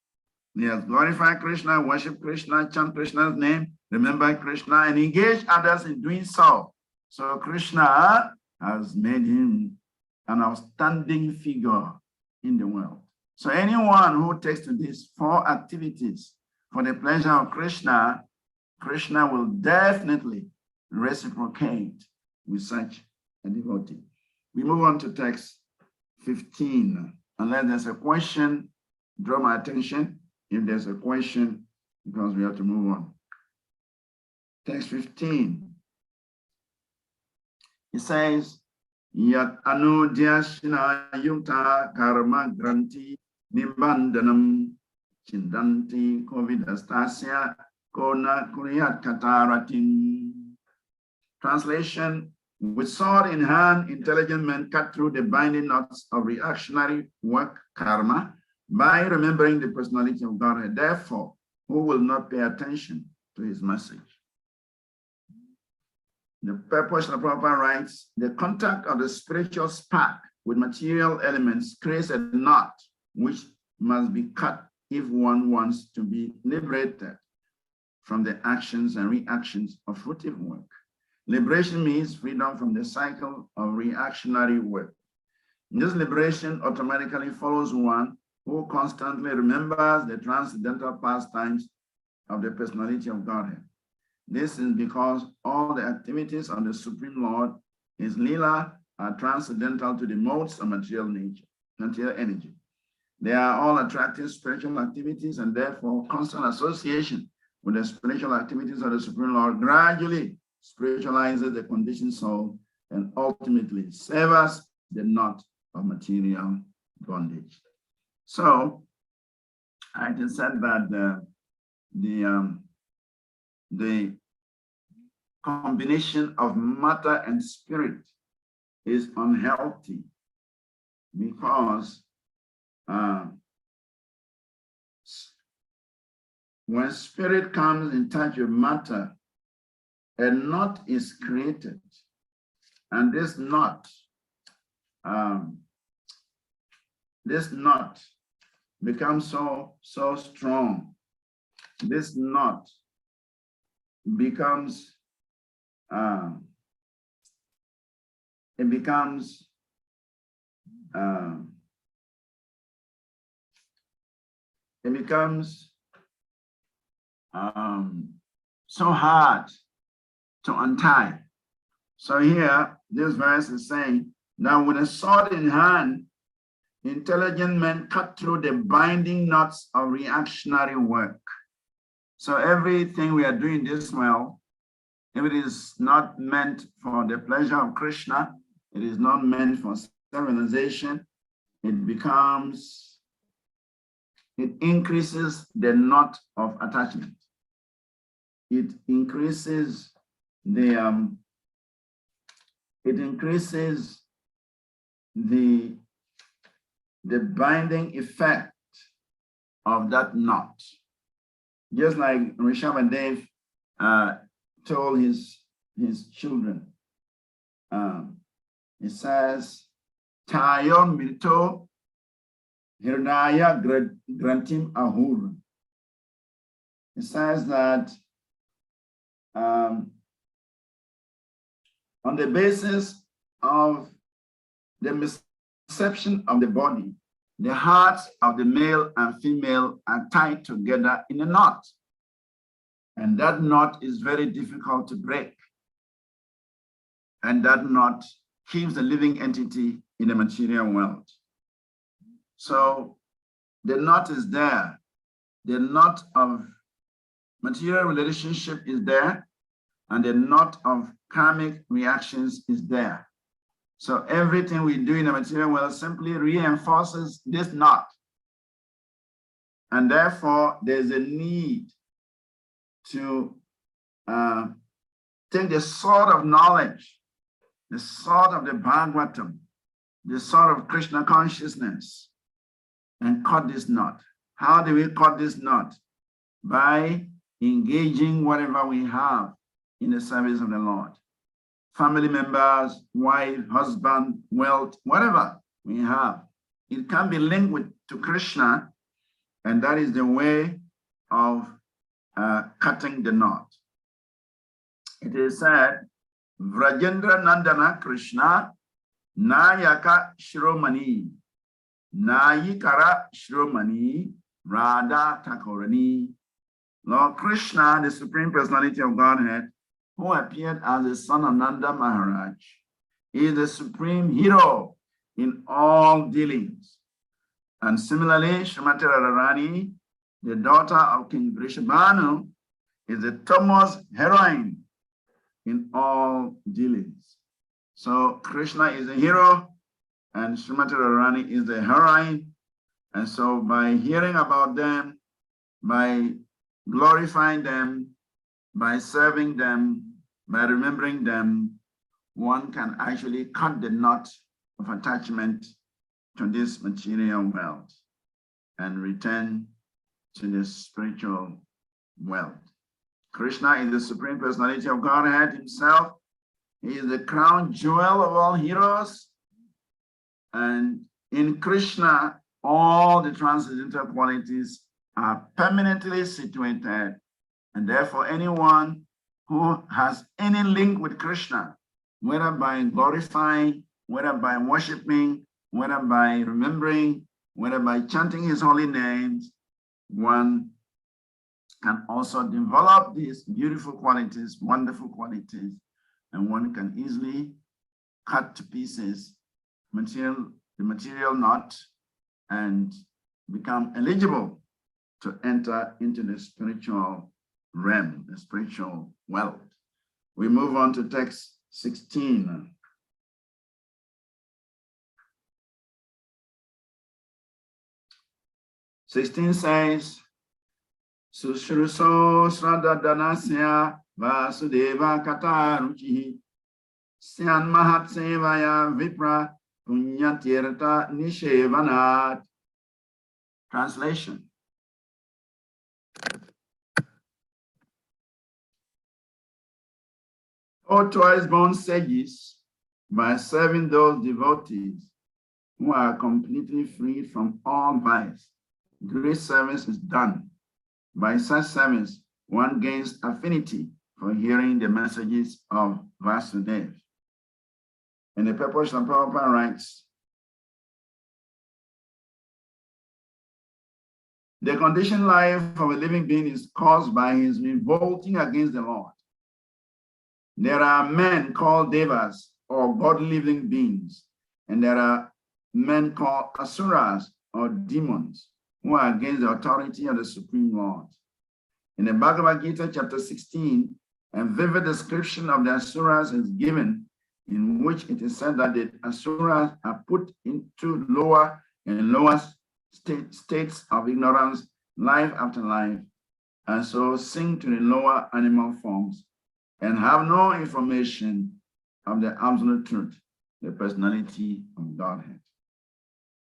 He has glorified Krishna, worship Krishna, chant Krishna's name, remember Krishna, and engage others in doing so. So Krishna has made him an outstanding figure in the world. So anyone who takes to these 4 activities for the pleasure of Krishna, Krishna will definitely reciprocate with such a devotee. We move on to text 15. Unless there's a question, draw my attention if there's a question, because we have to move on. Text 15. It says, Yat anudyashina yukta karma granti nibandanam chindanti kovidastasya kona kuriyat kataratin. Translation: with sword in hand, intelligent men cut through the binding knots of reactionary work karma by remembering the personality of Godhead. Therefore, who will not pay attention to his message? The purpose of Prabhupada writes, the contact of the spiritual spark with material elements creates a knot which must be cut if one wants to be liberated from the actions and reactions of fruitive work. Liberation means freedom from the cycle of reactionary work. This liberation automatically follows one who constantly remembers the transcendental pastimes of the personality of Godhead. This is because all the activities of the Supreme Lord, his Leela, are transcendental to the modes of material nature, material energy. They are all attractive spiritual activities, and therefore constant association with the spiritual activities of the Supreme Lord gradually spiritualizes the conditioned soul and ultimately severs the knot of material bondage. So I just said that the combination of matter and spirit is unhealthy. because when spirit comes in touch with matter, a knot is created, and this knot becomes so strong. This knot becomes so hard to untie. So here, this verse is saying, now with a sword in hand, intelligent men cut through the binding knots of reactionary work. So everything we are doing this world, if it is not meant for the pleasure of Krishna, it is not meant for self-realization, it increases the knot of attachment. It increases the binding effect of that knot. Just like Rishabhadev told his children, he says, Tayon Mirto Hirdaya Grantim Ahur. He says that on the basis of the misconception of the body, the hearts of the male and female are tied together in a knot. And that knot is very difficult to break. And that knot keeps the living entity in the material world. So the knot is there. The knot of material relationship is there, and the knot of karmic reactions is there. So everything we do in the material world simply reinforces this knot. And therefore, there's a need to take the sword of knowledge, the sword of the Bhagavatam, the sword of Krishna consciousness, and cut this knot. How do we cut this knot? By engaging whatever we have in the service of the Lord. Family members, wife, husband, wealth, whatever we have. It can be linked to Krishna, and that is the way of cutting the knot. It is said, Vrajendra Nandana Krishna Nayaka Shiromani Nayikara Shiromani Radha Thakurani. Lord Krishna, the Supreme Personality of Godhead, who appeared as the son of Nanda Maharaj, is the supreme hero in all dealings. And similarly, Srimati Radharani, the daughter of King Vrishabhanu, is the topmost heroine in all dealings. So Krishna is a hero and Srimati Radharani is the heroine. And so by hearing about them, by glorifying them, by serving them, by remembering them, one can actually cut the knot of attachment to this material world and return to the spiritual world. Krishna is the Supreme Personality of Godhead himself. He is the crown jewel of all heroes. And in Krishna, all the transcendental qualities are permanently situated. And therefore, anyone who has any link with Krishna, whether by glorifying, whether by worshiping, whether by remembering, whether by chanting his holy names, one can also develop these beautiful qualities, wonderful qualities, and one can easily cut to pieces the material knot and become eligible to enter into the spiritual realm, the spiritual world. We move on to text 16. Sixteen says, Sushruso Sraddha Danasya Vasudeva Kataruchi Syan Mahat Sevaya Vipra punyatirta nishevanat. Translation. O twice-born sages, by serving those devotees who are completely free from all vice, great service is done. By such service, one gains affinity for hearing the messages of Vasudeva. And the purpose of Prabhupada writes, the conditioned life of a living being is caused by his revolting against the Lord. There are men called devas, or God-living beings, and there are men called Asuras, or demons, who are against the authority of the Supreme Lord. In the Bhagavad Gita, chapter 16, a vivid description of the Asuras is given, in which it is said that the Asuras are put into lower and lower states of ignorance, life after life, and so sink to the lower animal forms and have no information of the absolute truth, the personality of Godhead.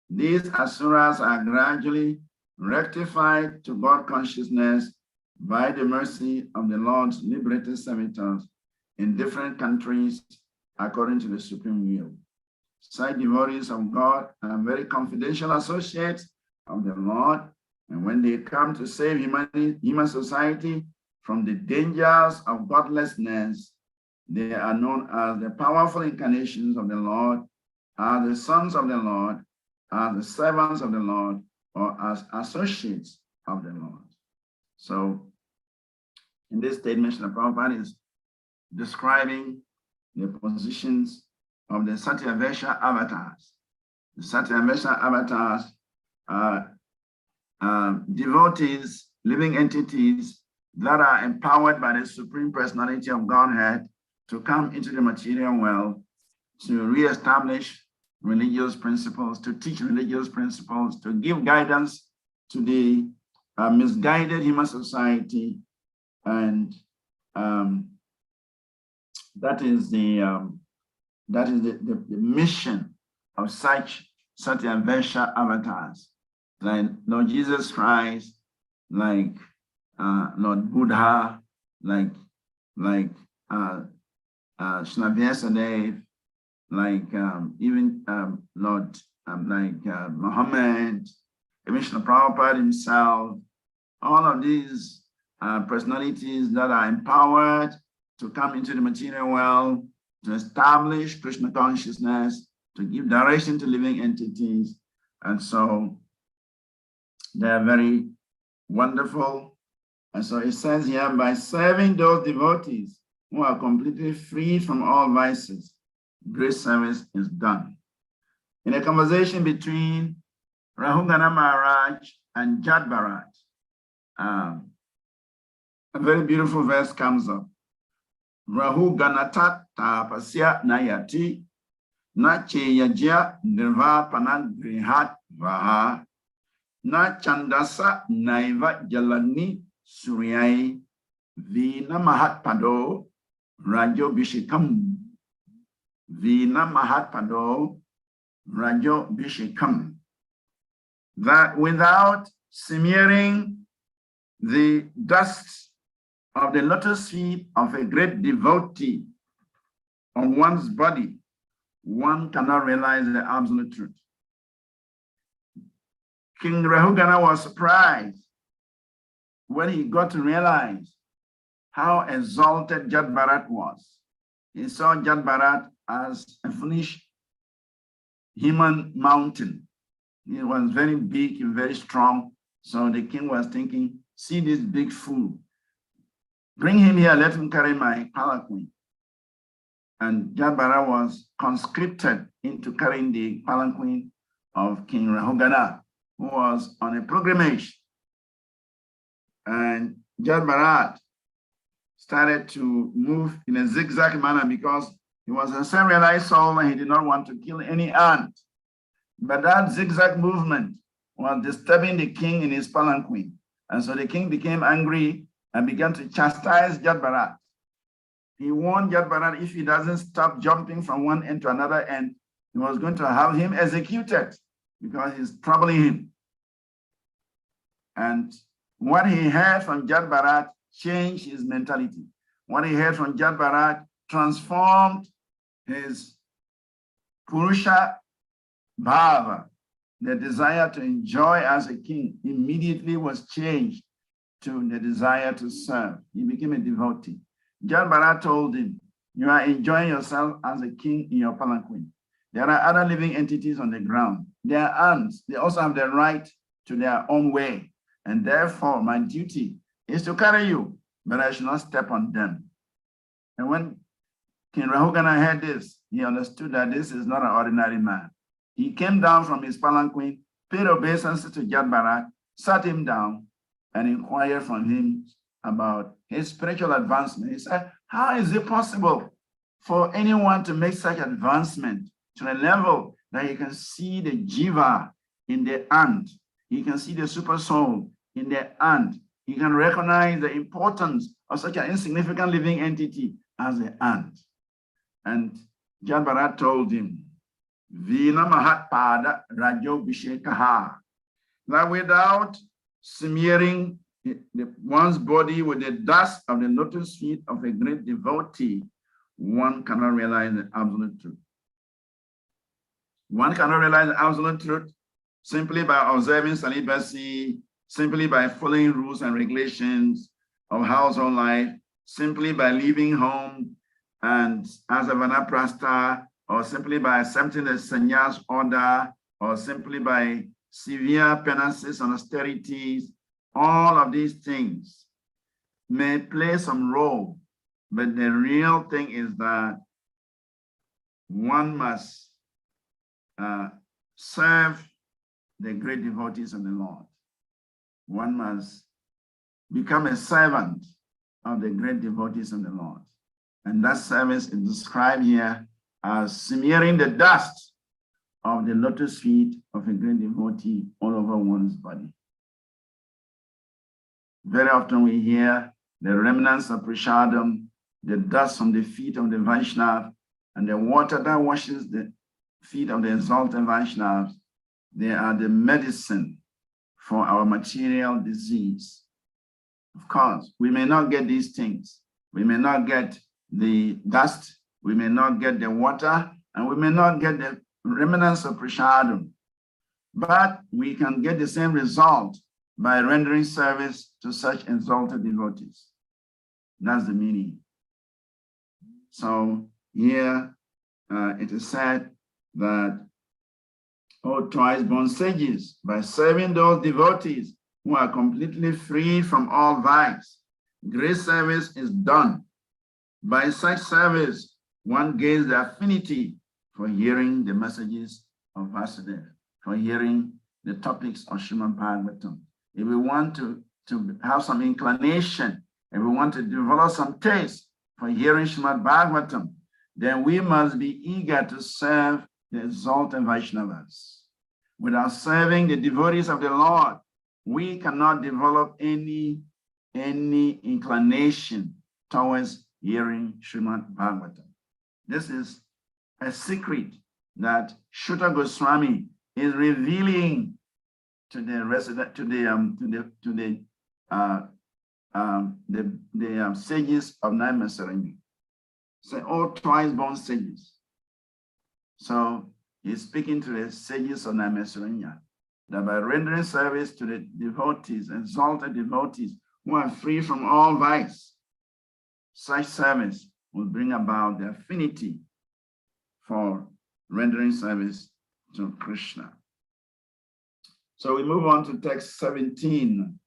These Asuras are gradually rectified to God consciousness by the mercy of the Lord's liberated servitors in different countries according to the supreme will. Such devotees of God are very confidential associates of the Lord, and when they come to save human society from the dangers of godlessness, they are known as the powerful incarnations of the Lord, as the sons of the Lord, as the servants of the Lord, or as associates of the Lord. So, in this statement, the Prabhupada is describing the positions of the Satyavesha avatars. The Satyavesha avatars are devotees, living entities that are empowered by the Supreme Personality of Godhead to come into the material world to reestablish religious principles, to teach religious principles, to give guidance to the misguided human society, and that is the mission of such Satyavesha avatars, like Lord Jesus Christ, like Lord Buddha, like Shnavyasadeva, like even Lord Muhammad, even Srila Prabhupada himself. All of these personalities that are empowered to come into the material world, to establish Krishna consciousness, to give direction to living entities. And so they're very wonderful. And so it says here, by serving those devotees who are completely free from all vices, great service is done. In a conversation between Rahugana Maharaj and Jad Bharat, a very beautiful verse comes up. Rahuganatat tapasya nayati na cheyajya nirva panagrihat vaha na chandasa naiva jalani suryai vina mahatpado rajo bishikam vina mahatpado rajo bishikam. That without smearing the dust of the lotus feet of a great devotee on one's body, one cannot realize the absolute truth. King Rahugana was surprised when he got to realize how exalted Jad Bharat was. He saw Jad Bharat as a foolish human mountain. He was very big and very strong. So the king was thinking, see this big fool. Bring him here, let him carry my palanquin. And Jad Bharat was conscripted into carrying the palanquin of King Rahugana, who was on a pilgrimage. And Jad Bharat started to move in a zigzag manner because he was a self-realized soul and he did not want to kill any ant. But that zigzag movement was disturbing the king in his palanquin. And so the king became angry and began to chastise Jad Bharat. He warned Jad Bharat, if he doesn't stop jumping from one end to another end, he was going to have him executed because he's troubling him. And what he heard from Jat Bharat changed his mentality. What he heard from Jat Bharat transformed his Purusha Bhava, the desire to enjoy as a king, immediately was changed to the desire to serve. He became a devotee. Jat Bharat told him, you are enjoying yourself as a king in your palanquin. There are other living entities on the ground. They are ants. They also have the right to their own way. And therefore, my duty is to carry you, but I should not step on them. And when King Rahugana heard this, he understood that this is not an ordinary man. He came down from his palanquin, paid obeisance to Jat Bharat, sat him down, and inquired from him about his spiritual advancement. He said, how is it possible for anyone to make such advancement to a level that he can see the jiva in the ant? He can see the super soul in the ant. He can recognize the importance of such an insignificant living entity as the ant. And Jat Bharat told him, Vina Mahat Pada Rajo Vishekaha, that without smearing one's body with the dust of the lotus feet of a great devotee, one cannot realize the absolute truth. One cannot realize the absolute truth simply by observing celibacy, simply by following rules and regulations of household life, simply by leaving home and as a vanaprastha, or simply by accepting the sannyas order, or simply by severe penances and austerities. All of these things may play some role, but the real thing is that one must serve the great devotees of the Lord. One must become a servant of the great devotees of the Lord. And that service is described here as smearing the dust of the lotus feet of a great devotee all over one's body. Very often we hear the remnants of Prashadam, the dust from the feet of the Vaishnava, and the water that washes the feet of the exalted Vaishnavas. They are the medicine for our material disease. Of course, we may not get these things. We may not get the dust, we may not get the water, and we may not get the remnants of Prashadam. But we can get the same result by rendering service to such exalted devotees. That's the meaning. So here it is said that, O twice-born sages, by serving those devotees who are completely free from all vice, great service is done. By such service, one gains the affinity for hearing the messages of Vasudeva, for hearing the topics of Srimad Bhagavatam. If we want to have some inclination, if we want to develop some taste for hearing Srimad Bhagavatam, then we must be eager to serve the exalted Vaishnavas. Without serving the devotees of the Lord, we cannot develop any inclination towards hearing Srimad Bhagavatam. This is a secret that Shuta Goswami is revealing to the resident, to the sages of Naimisaranya. Say, all twice-born sages. So he's speaking to the sages of Naimisaranya, that by rendering service to the devotees, exalted devotees who are free from all vice, such service will bring about the affinity for rendering service to Krishna. So we move on to text 17.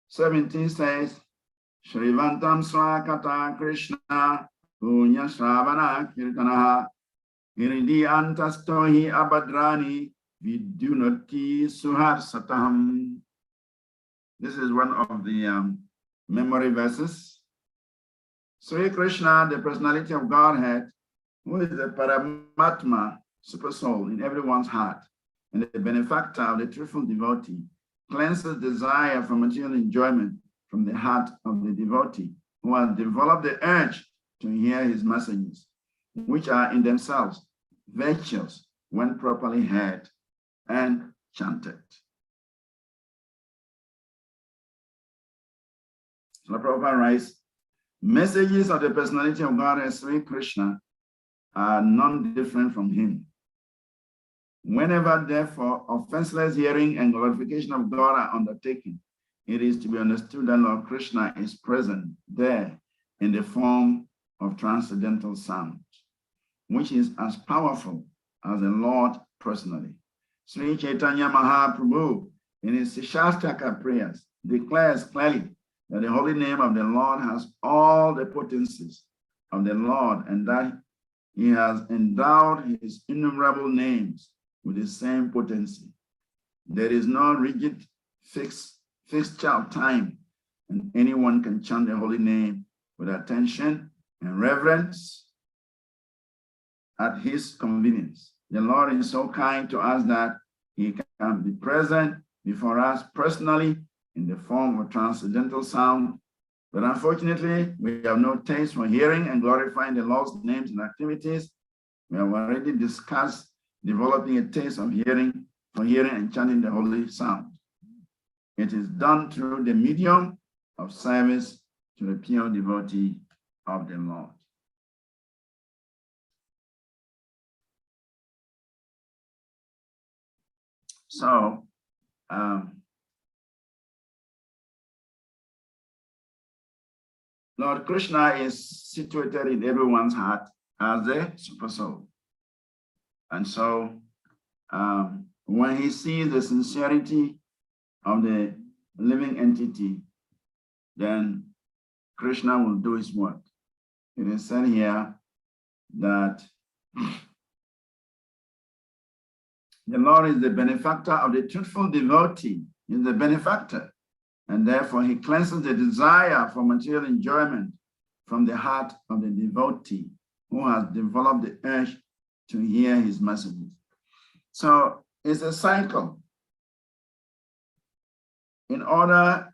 "17 says, Shrivantam Swakata Krishna Punya Shravana Kirtanaha Hiridi Antastohi Abadrani Vidunati Suhar Sataham." This is one of the memory verses. Sri Krishna, the personality of Godhead, who is the Paramatma, super soul in everyone's heart, and the benefactor of the truthful devotee, cleanses desire for material enjoyment from the heart of the devotee who has developed the urge to hear his messages, which are in themselves virtuous when properly heard and chanted. So Prabhupada writes, messages of the personality of God as Sri Krishna are non-different from him. Whenever, therefore, offenseless hearing and glorification of God are undertaken, it is to be understood that Lord Krishna is present there in the form of transcendental sound, which is as powerful as the Lord personally. Sri Chaitanya Mahaprabhu, in his Shastaka prayers, declares clearly that the holy name of the Lord has all the potencies of the Lord, and that he has endowed his innumerable names with the same potency. There is no rigid fixture of time, and anyone can chant the holy name with attention and reverence at his convenience. The Lord is so kind to us that he can be present before us personally in the form of transcendental sound. But unfortunately, we have no taste for hearing and glorifying the Lord's names and activities. We have already discussed developing a taste of hearing and chanting the holy sound. It is done through the medium of service to the pure devotee of the Lord. So, Lord Krishna is situated in everyone's heart as the super soul. And so, when he sees the sincerity of the living entity, then Krishna will do his work. It is said here that the Lord is the benefactor of the truthful devotee. He is the benefactor, and therefore he cleanses the desire for material enjoyment from the heart of the devotee who has developed the urge to hear his messages. So it's a cycle. In order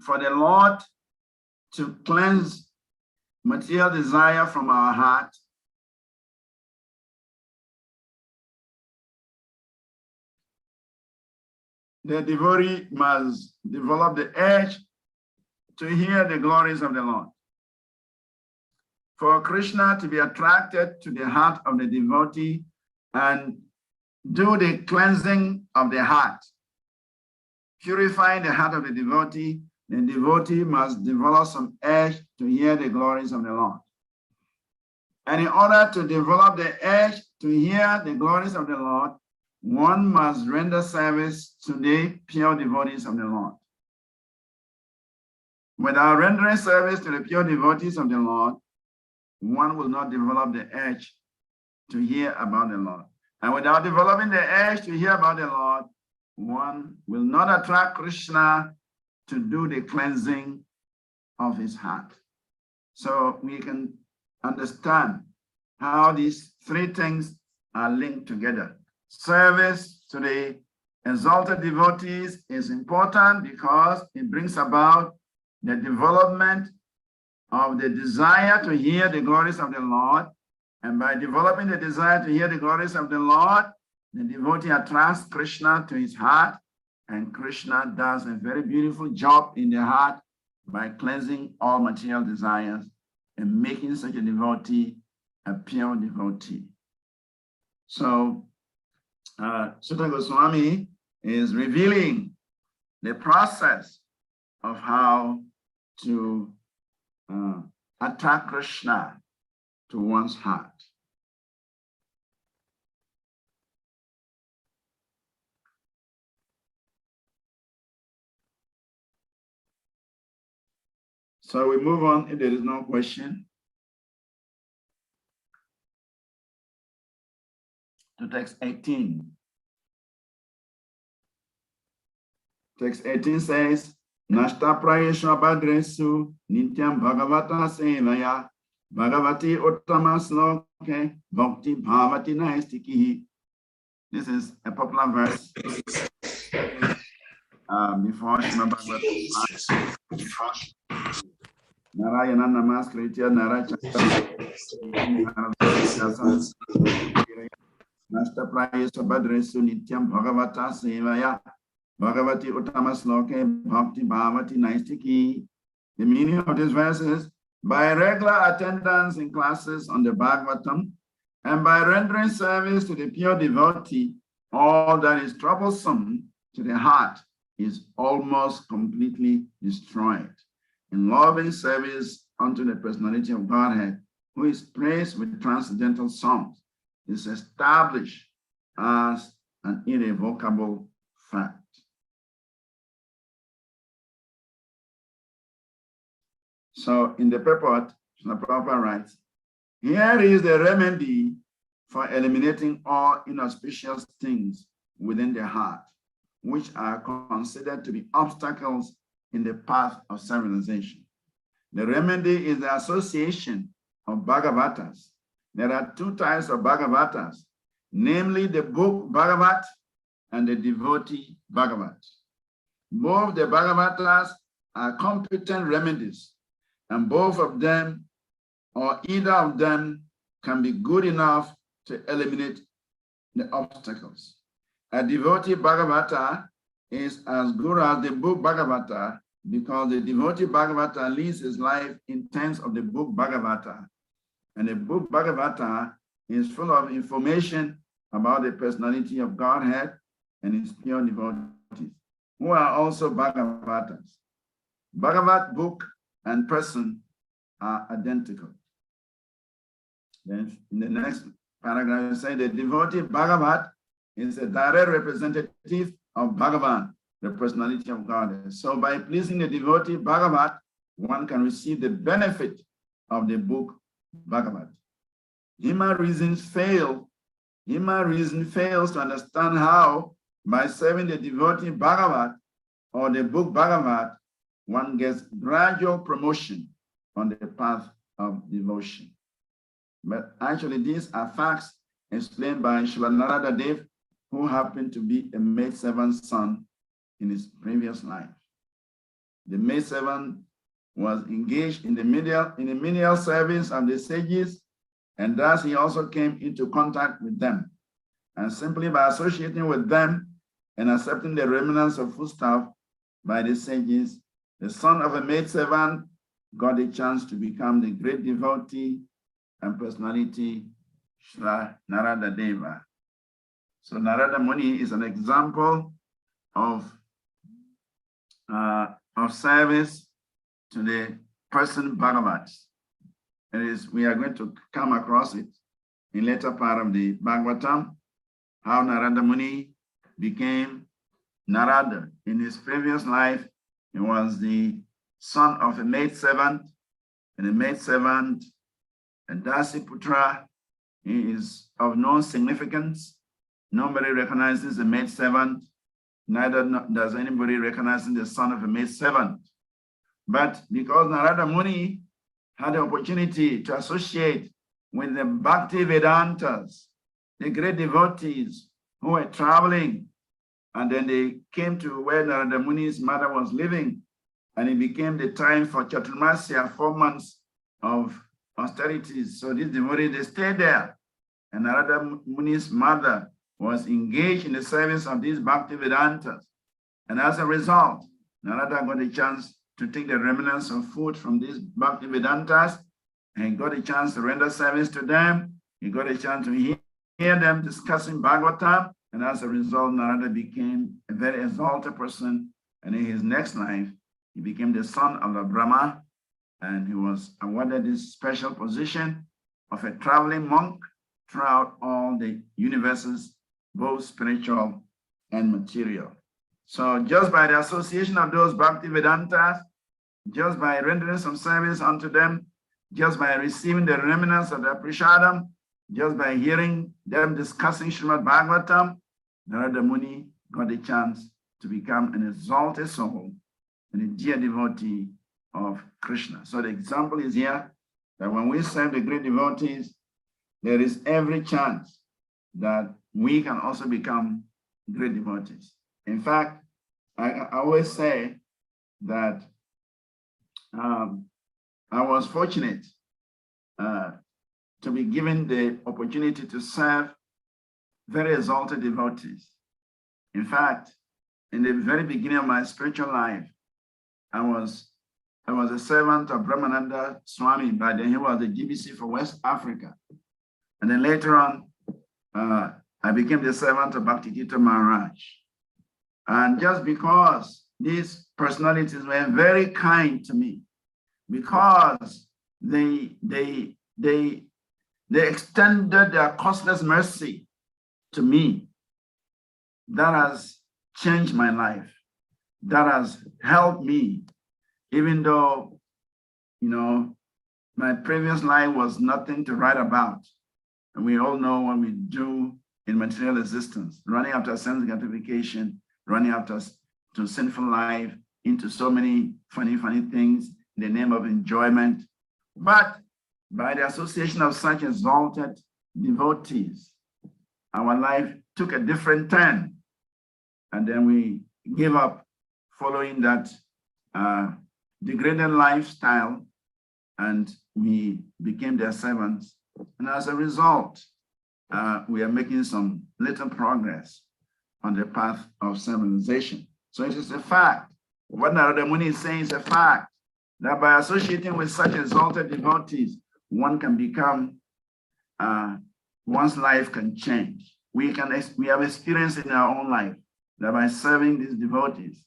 for the Lord to cleanse material desire from our heart, the devotee must develop the urge to hear the glories of the Lord. For Krishna to be attracted to the heart of the devotee and do the cleansing of the heart, purifying the heart of the devotee must develop some urge to hear the glories of the Lord. And in order to develop the urge to hear the glories of the Lord, one must render service to the pure devotees of the Lord. Without rendering service to the pure devotees of the Lord, one will not develop the urge to hear about the Lord. And without developing the urge to hear about the Lord, one will not attract Krishna to do the cleansing of his heart. So we can understand how these three things are linked together. Service to the exalted devotees is important because it brings about the development of the desire to hear the glories of the Lord. And by developing the desire to hear the glories of the Lord, the devotee attracts Krishna to his heart, and Krishna does a very beautiful job in the heart by cleansing all material desires and making such a devotee a pure devotee. So, Sutta Goswami is revealing the process of how to attract Krishna to one's heart. So we move on if there is no question to text 18. Text 18 says, Nashta prayesha badresu nityam bhagavata sevaya bhagavati uttama sloke bhakti bhavati naistikihi. This is a popular verse before Shima Narayana Namaskritya Narayana Nashtapraya Sabhadresu Nityam Bhagavata Sevaya Bhagavati Uttamasloke Bhakti Bhavati Naistiki. The meaning of these verses: by regular attendance in classes on the Bhagavatam and by rendering service to the pure devotee, all that is troublesome to the heart is almost completely destroyed. In loving service unto the personality of Godhead, who is praised with transcendental songs, is established as an irrevocable fact. So in the purport, the Prabhupada writes, here is the remedy for eliminating all inauspicious things within the heart, which are considered to be obstacles in the path of civilization. The remedy is the association of Bhagavatas. There are two types of Bhagavatas, namely the book Bhagavat and the devotee Bhagavat. Both the Bhagavatas are competent remedies, and both of them, or either of them, can be good enough to eliminate the obstacles. A devotee Bhagavata is as good as the book Bhagavata because the devotee Bhagavata lives his life in terms of the book Bhagavata. And the book Bhagavata is full of information about the personality of Godhead and his pure devotees, who are also Bhagavatas. Bhagavat book and person are identical. Then in the next paragraph, you say the devotee Bhagavat is a direct representative of Bhagavan, the personality of God. So by pleasing the devotee Bhagavat, one can receive the benefit of the book Bhagavat. Human reason fails to understand how, by serving the devotee Bhagavat or the book Bhagavat, one gets gradual promotion on the path of devotion. But actually, these are facts explained by Srila Narada Dev, who happened to be a maidservant's son in his previous life. The maidservant was engaged in the menial service of the sages, and thus he also came into contact with them. And simply by associating with them and accepting the remnants of foodstuff by the sages, the son of a maidservant got a chance to become the great devotee and personality Srila Narada Deva. So Narada Muni is an example of service to the person Bhagavat. We are going to come across it in later part of the Bhagavatam, how Narada Muni became Narada. In his previous life, he was the son of a maidservant, and a maidservant, a Dasiputra. He is of no significance. Nobody recognizes a maidservant, neither does anybody recognize the son of a maidservant. But because Narada Muni had the opportunity to associate with the Bhakti Vedantas, the great devotees who were traveling, and then they came to where Narada Muni's mother was living, and it became the time for Chaturmasya, 4 months of austerities. So these devotees, they stayed there, and Narada Muni's mother was engaged in the service of these Bhakti Vedantas. And as a result, Narada got a chance to take the remnants of food from these Bhakti Vedantas, and he got a chance to render service to them. He got a chance to hear them discussing Bhagavatam, and as a result, Narada became a very exalted person. And in his next life, he became the son of the Brahma, and he was awarded this special position of a traveling monk throughout all the universes, both spiritual and material. So just by the association of those Bhakti Vedantas, just by rendering some service unto them, just by receiving the remnants of their prashadam, just by hearing them discussing Srimad Bhagavatam, Narada Muni got a chance to become an exalted soul and a dear devotee of Krishna. So the example is here that when we serve the great devotees, there is every chance that we can also become great devotees. In fact, I always say that I was fortunate to be given the opportunity to serve very exalted devotees. In fact, in the very beginning of my spiritual life, I was a servant of Brahmananda Swami, but then he was the GBC for West Africa. And then later on, I became the servant of Bhakti Maharaj. And just because these personalities were very kind to me, because they extended their costless mercy to me, that has changed my life. That has helped me, even though, my previous life was nothing to write about. And we all know what we do in material existence, running after sense gratification, running after to sinful life, into so many funny things in the name of enjoyment. But by the association of such exalted devotees, our life took a different turn. And then we gave up following that degraded lifestyle, and we became their servants. And as a result, we are making some little progress on the path of civilization. So it is a fact. What Narada Muni is saying is a fact, that by associating with such exalted devotees, one can become, one's life can change. We have experienced in our own life that by serving these devotees,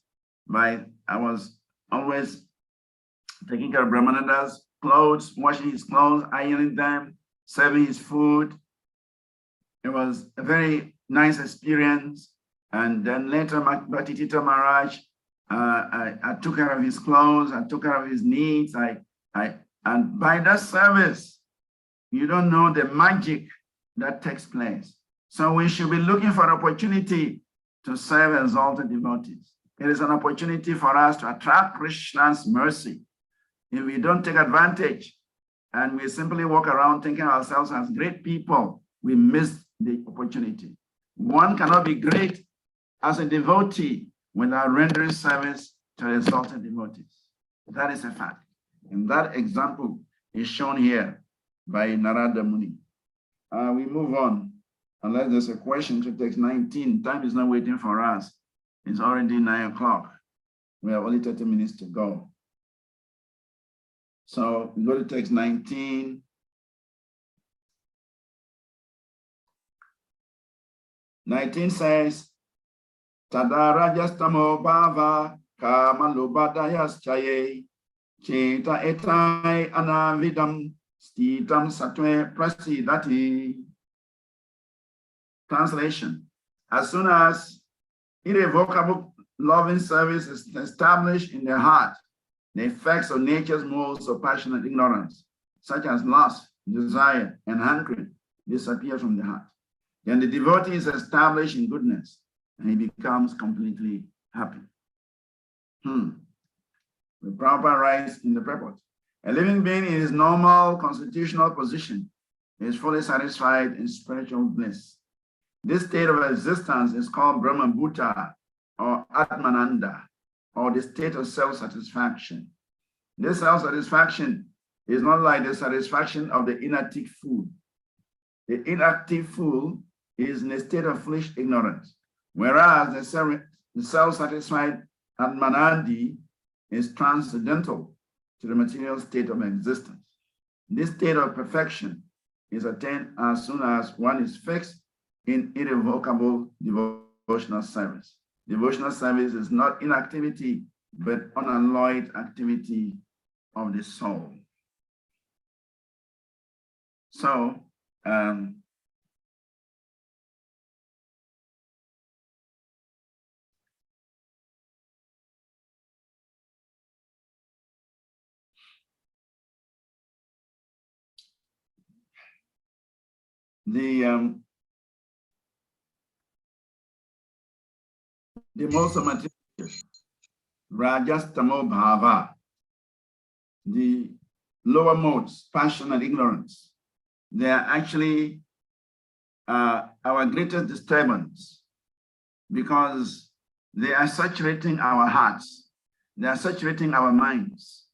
I was always taking care of Brahmananda's clothes, washing his clothes, ironing them, serving his food. It was a very nice experience. And then later, Bhakti Maharaj, I took care of his clothes, I took care of his needs. And by that service, you don't know the magic that takes place. So we should be looking for an opportunity to serve exalted devotees. It is an opportunity for us to attract Krishna's mercy. If we don't take advantage and we simply walk around thinking ourselves as great people, we miss the opportunity. One cannot be great as a devotee without rendering service to exalted devotees. That is a fact. And that example is shown here by Narada Muni. We move on, unless there's a question to text 19. Time is not waiting for us. It's already 9 o'clock. We have only 30 minutes to go. So we go to text 19. 19 says, Tadarajastamo bhava kamalobadayas chaye cheta etai anavidam stitam satwe prasidati. Translation: as soon as irrevocable loving service is established in the heart, the effects of nature's modes of passionate ignorance, such as lust, desire, and hankering, disappear from the heart. Then the devotee is established in goodness, and he becomes completely happy. The Prabhupada writes in the purport, a living being in his normal constitutional position is fully satisfied in spiritual bliss. This state of existence is called Brahma Bhuta or Atmananda, or the state of self-satisfaction. This self-satisfaction is not like the satisfaction of the inactive fool. The inactive fool is in a state of foolish ignorance, whereas the self-satisfied Atmanandi is transcendental to the material state of existence. This state of perfection is attained as soon as one is fixed in irrevocable devotional service. Devotional service is not inactivity, but unalloyed activity of the soul. So, the most material, Rajastamo Bhava, the lower modes, passion and ignorance, they are actually our greatest disturbance, because They are saturating our hearts. They are saturating our minds.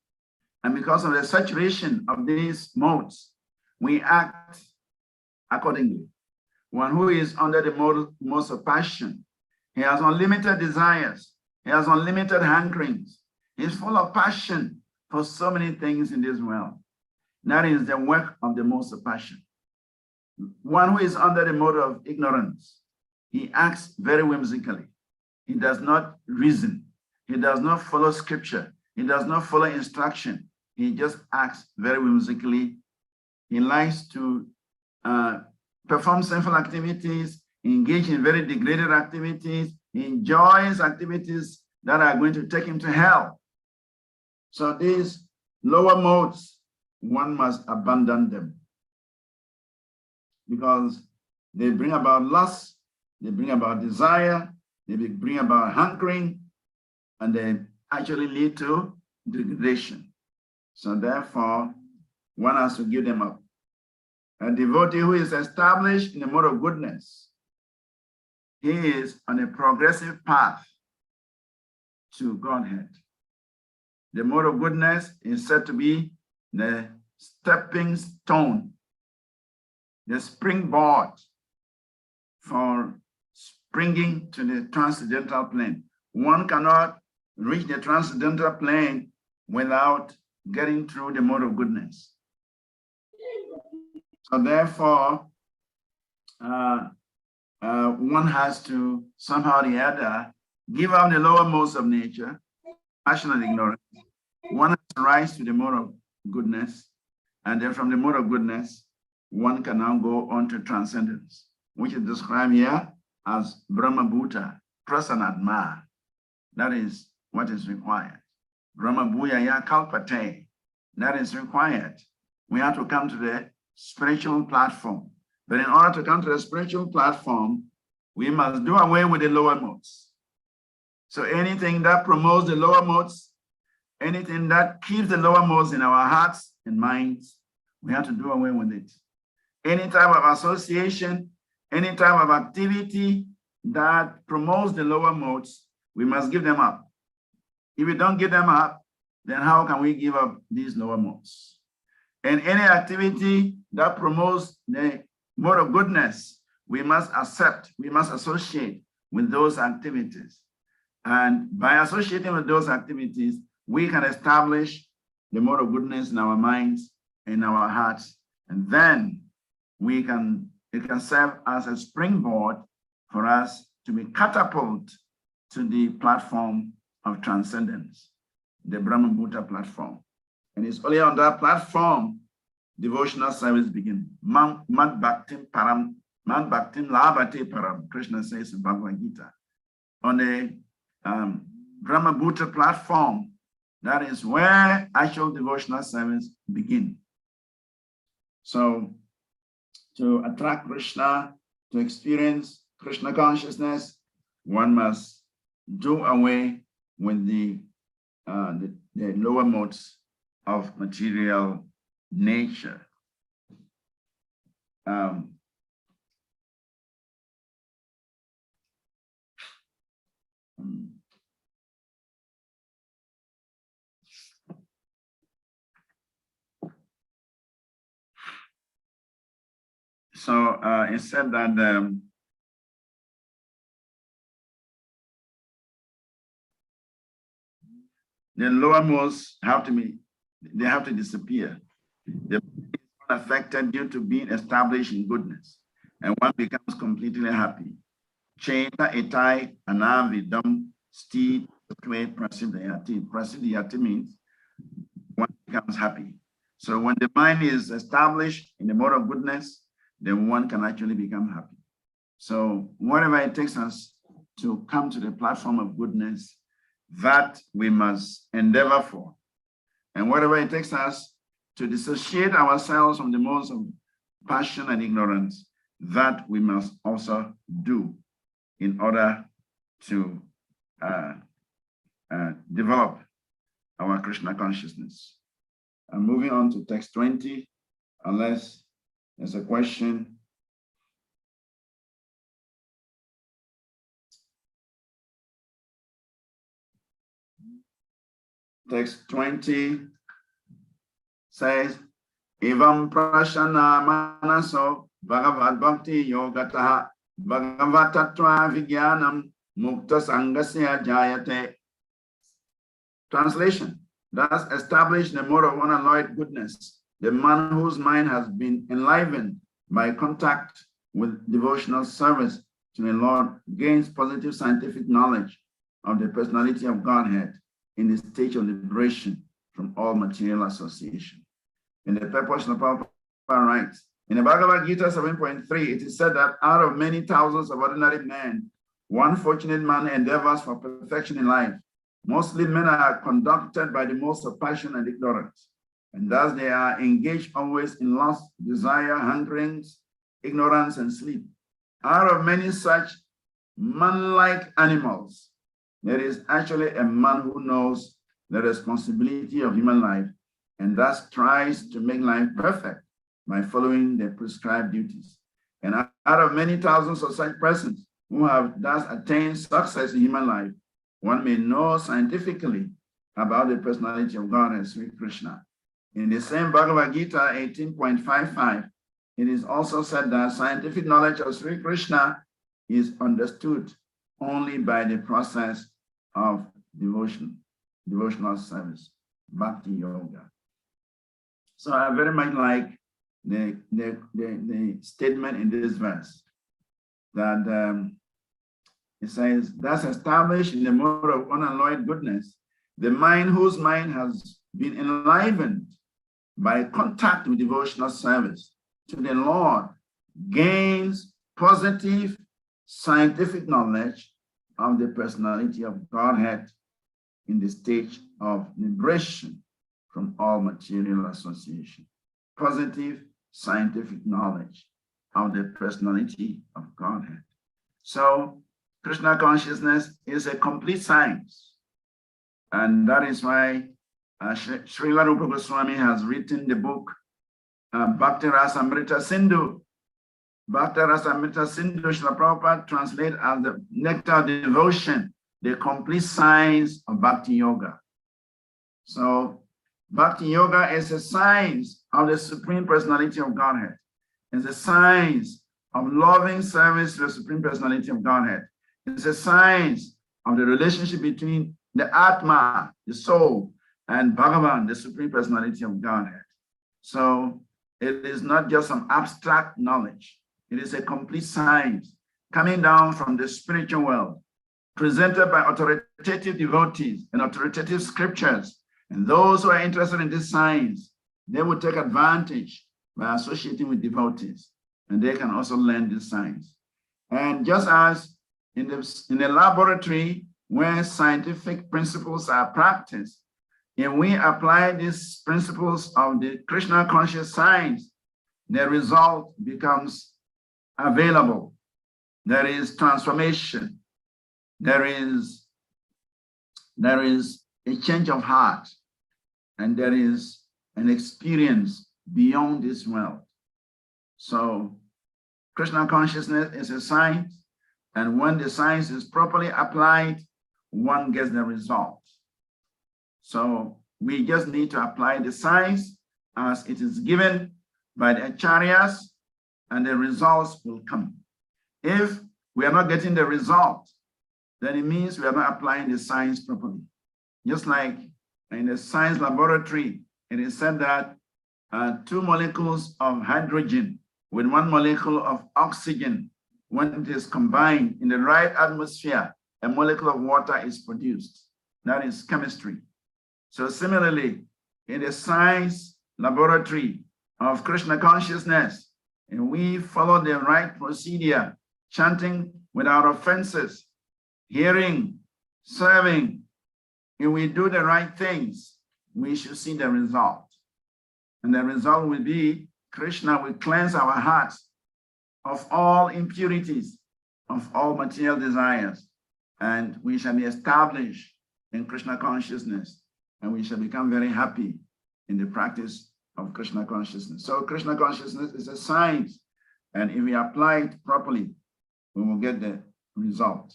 And because of the saturation of these modes, we act accordingly. One who is under the modes of passion, he has unlimited desires. He has unlimited hankerings. He's full of passion for so many things in this world. That is the work of the modes of passion. One who is under the mode of ignorance, he acts very whimsically. He does not reason. He does not follow scripture. He does not follow instruction. He just acts very whimsically. He likes to perform sinful activities, engage in very degraded activities. He enjoys activities that are going to take him to hell. So these lower modes, one must abandon them because they bring about lust, they bring about desire, they bring about hankering, and they actually lead to degradation. So therefore, one has to give them up. A devotee who is established in the mode of goodness, he is on a progressive path to Godhead. The mode of goodness is said to be the stepping stone, the springboard for springing to the transcendental plane. One cannot reach the transcendental plane without getting through the mode of goodness. So therefore, one has to somehow or the other give up the lower modes of nature, passion and ignorance. One has to rise to the mode of goodness, and then from the mode of goodness, one can now go on to transcendence, which is described here as Brahma Bhuta, Prasanatma. That is what is required. Brahma Bhuyaya Kalpate. That is required. We have to come to the spiritual platform. But in order to come to the spiritual platform, we must do away with the lower modes. So anything that promotes the lower modes, anything that keeps the lower modes in our hearts and minds, we have to do away with it. Any type of association, any type of activity that promotes the lower modes, we must give them up. If we don't give them up, then how can we give up these lower modes? And any activity that promotes the mode of goodness, we must accept, we must associate with those activities. And by associating with those activities, we can establish the mode of goodness in our minds, in our hearts, and then it can serve as a springboard for us to be catapulted to the platform of transcendence, the Brahma Bhuta platform. And it's only on that platform devotional service begins. Mad Bhaktim Param, Mad Bhaktim Labhate Param, Krishna says in Bhagavad Gita. On the Brahma Bhuta platform, that is where actual devotional service begins. So to attract Krishna, to experience Krishna consciousness, one must do away with the lower modes of material nature. So it said that the lower modes have to disappear. The body is unaffected due to being established in goodness, and one becomes completely happy. Cheta etai anavidam sti prasidayati. Prasidayati means one becomes happy. So when the mind is established in the mode of goodness, then one can actually become happy. So whatever it takes us to come to the platform of goodness, that we must endeavor for. And whatever it takes us to dissociate ourselves from the modes of passion and ignorance, that we must also do in order to develop our Krishna consciousness. I'm moving on to text 20, unless there's a question. Text 20 says, Evam prashana manaso bhagavad bhakti yogataha bhagavatatva vigyanam mukta sangasya jayate. Translation: thus establish the mode of unalloyed goodness, the man whose mind has been enlivened by contact with devotional service to the Lord gains positive scientific knowledge of the personality of Godhead in the stage of liberation from all material association. In the purpose of Prabhupada writes, in the Bhagavad Gita 7.3, it is said that out of many thousands of ordinary men, one fortunate man endeavors for perfection in life. Mostly men are conducted by the most of passion and ignorance, and thus they are engaged always in lust, desire, hungerings, ignorance, and sleep. Out of many such man-like animals, there is actually a man who knows the responsibility of human life and thus tries to make life perfect by following the prescribed duties. And out of many thousands of such persons who have thus attained success in human life, one may know scientifically about the personality of God as Sri Krishna. In the same Bhagavad Gita 18.55, it is also said that scientific knowledge of Sri Krishna is understood only by the process of devotional service, Bhakti Yoga. So I very much like the statement in this verse that it says, thus established in the mode of unalloyed goodness, the mind whose mind has been enlivened by contact with devotional service to the Lord gains positive scientific knowledge of the personality of Godhead in the stage of liberation from all material association. Positive scientific knowledge of the personality of Godhead. So Krishna consciousness is a complete science. And that is why Srila Rupa Goswami has written the book Bhakti Rasamrita Sindhu. Bhakti Rasamrita Sindhu, Srila Prabhupada translate as the nectar of devotion, the complete science of Bhakti Yoga. So Bhakti Yoga is a science of the Supreme Personality of Godhead. It's a science of loving service to the Supreme Personality of Godhead. It's a science of the relationship between the Atma, the soul, and Bhagavan, the Supreme Personality of Godhead. So it is not just some abstract knowledge. It is a complete science coming down from the spiritual world, presented by authoritative devotees and authoritative scriptures. And those who are interested in this science, they will take advantage by associating with devotees, and they can also learn this science. And just as in the laboratory where scientific principles are practiced, if we apply these principles of the Krishna conscious science, the result becomes available. There is transformation. There is a change of heart, and there is an experience beyond this world. So Krishna consciousness is a science, and when the science is properly applied, one gets the result. So we just need to apply the science as it is given by the acharyas, and the results will come. If we are not getting the result, then it means we are not applying the science properly. Just like in the science laboratory, it is said that 2 molecules of hydrogen with 1 molecule of oxygen, when it is combined in the right atmosphere, a molecule of water is produced. That is chemistry. So similarly, in the science laboratory of Krishna consciousness, and we follow the right procedure, chanting without offenses, hearing, serving, if we do the right things, we should see the result. And the result will be Krishna will cleanse our hearts of all impurities, of all material desires, and we shall be established in Krishna consciousness, and we shall become very happy in the practice of Krishna consciousness. So Krishna consciousness is a science, and if we apply it properly, we will get the result.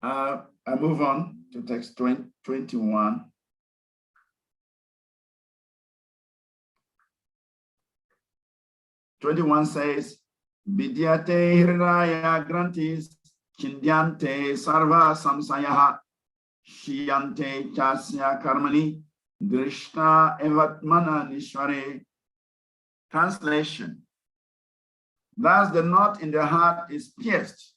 I move on. to text 21. "21 says, Vidyate Hridaya Grantis Chindyante Sarva Samsayaha Shiyante Chasya Karmani Drishta Evatmana Nishware." Translation: "Thus the knot in the heart is pierced,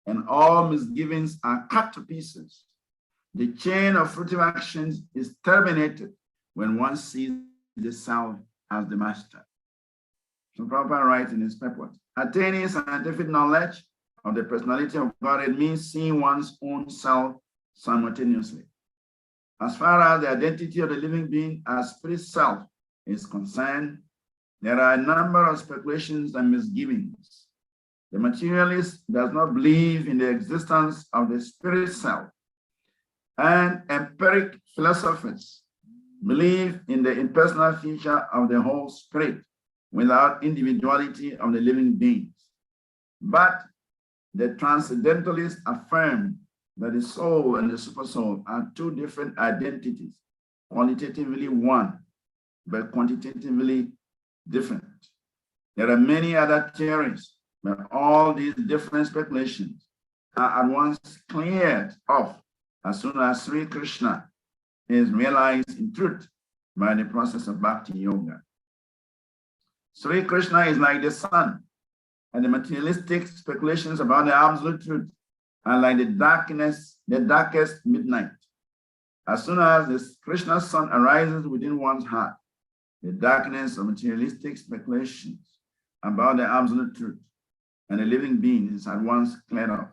and all misgivings are cut to pieces. The chain of fruitive actions is terminated when one sees the self as the master." So Prabhupada writes in his purport, attaining scientific knowledge of the personality of God, it means seeing one's own self simultaneously. As far as the identity of the living being as spirit self is concerned, there are a number of speculations and misgivings. The materialist does not believe in the existence of the spirit self, and empiric philosophers believe in the impersonal feature of the whole spirit without individuality of the living beings. But the Transcendentalists affirm that the soul and the supersoul are two different identities, qualitatively one, but quantitatively different. There are many other theories, but all these different speculations are at once cleared off as soon as Sri Krishna is realized in truth by the process of Bhakti Yoga. Sri Krishna is like the sun, and the materialistic speculations about the absolute truth are like the darkest midnight. As soon as the Krishna sun arises within one's heart, the darkness of materialistic speculations about the absolute truth and the living being is at once cleared off.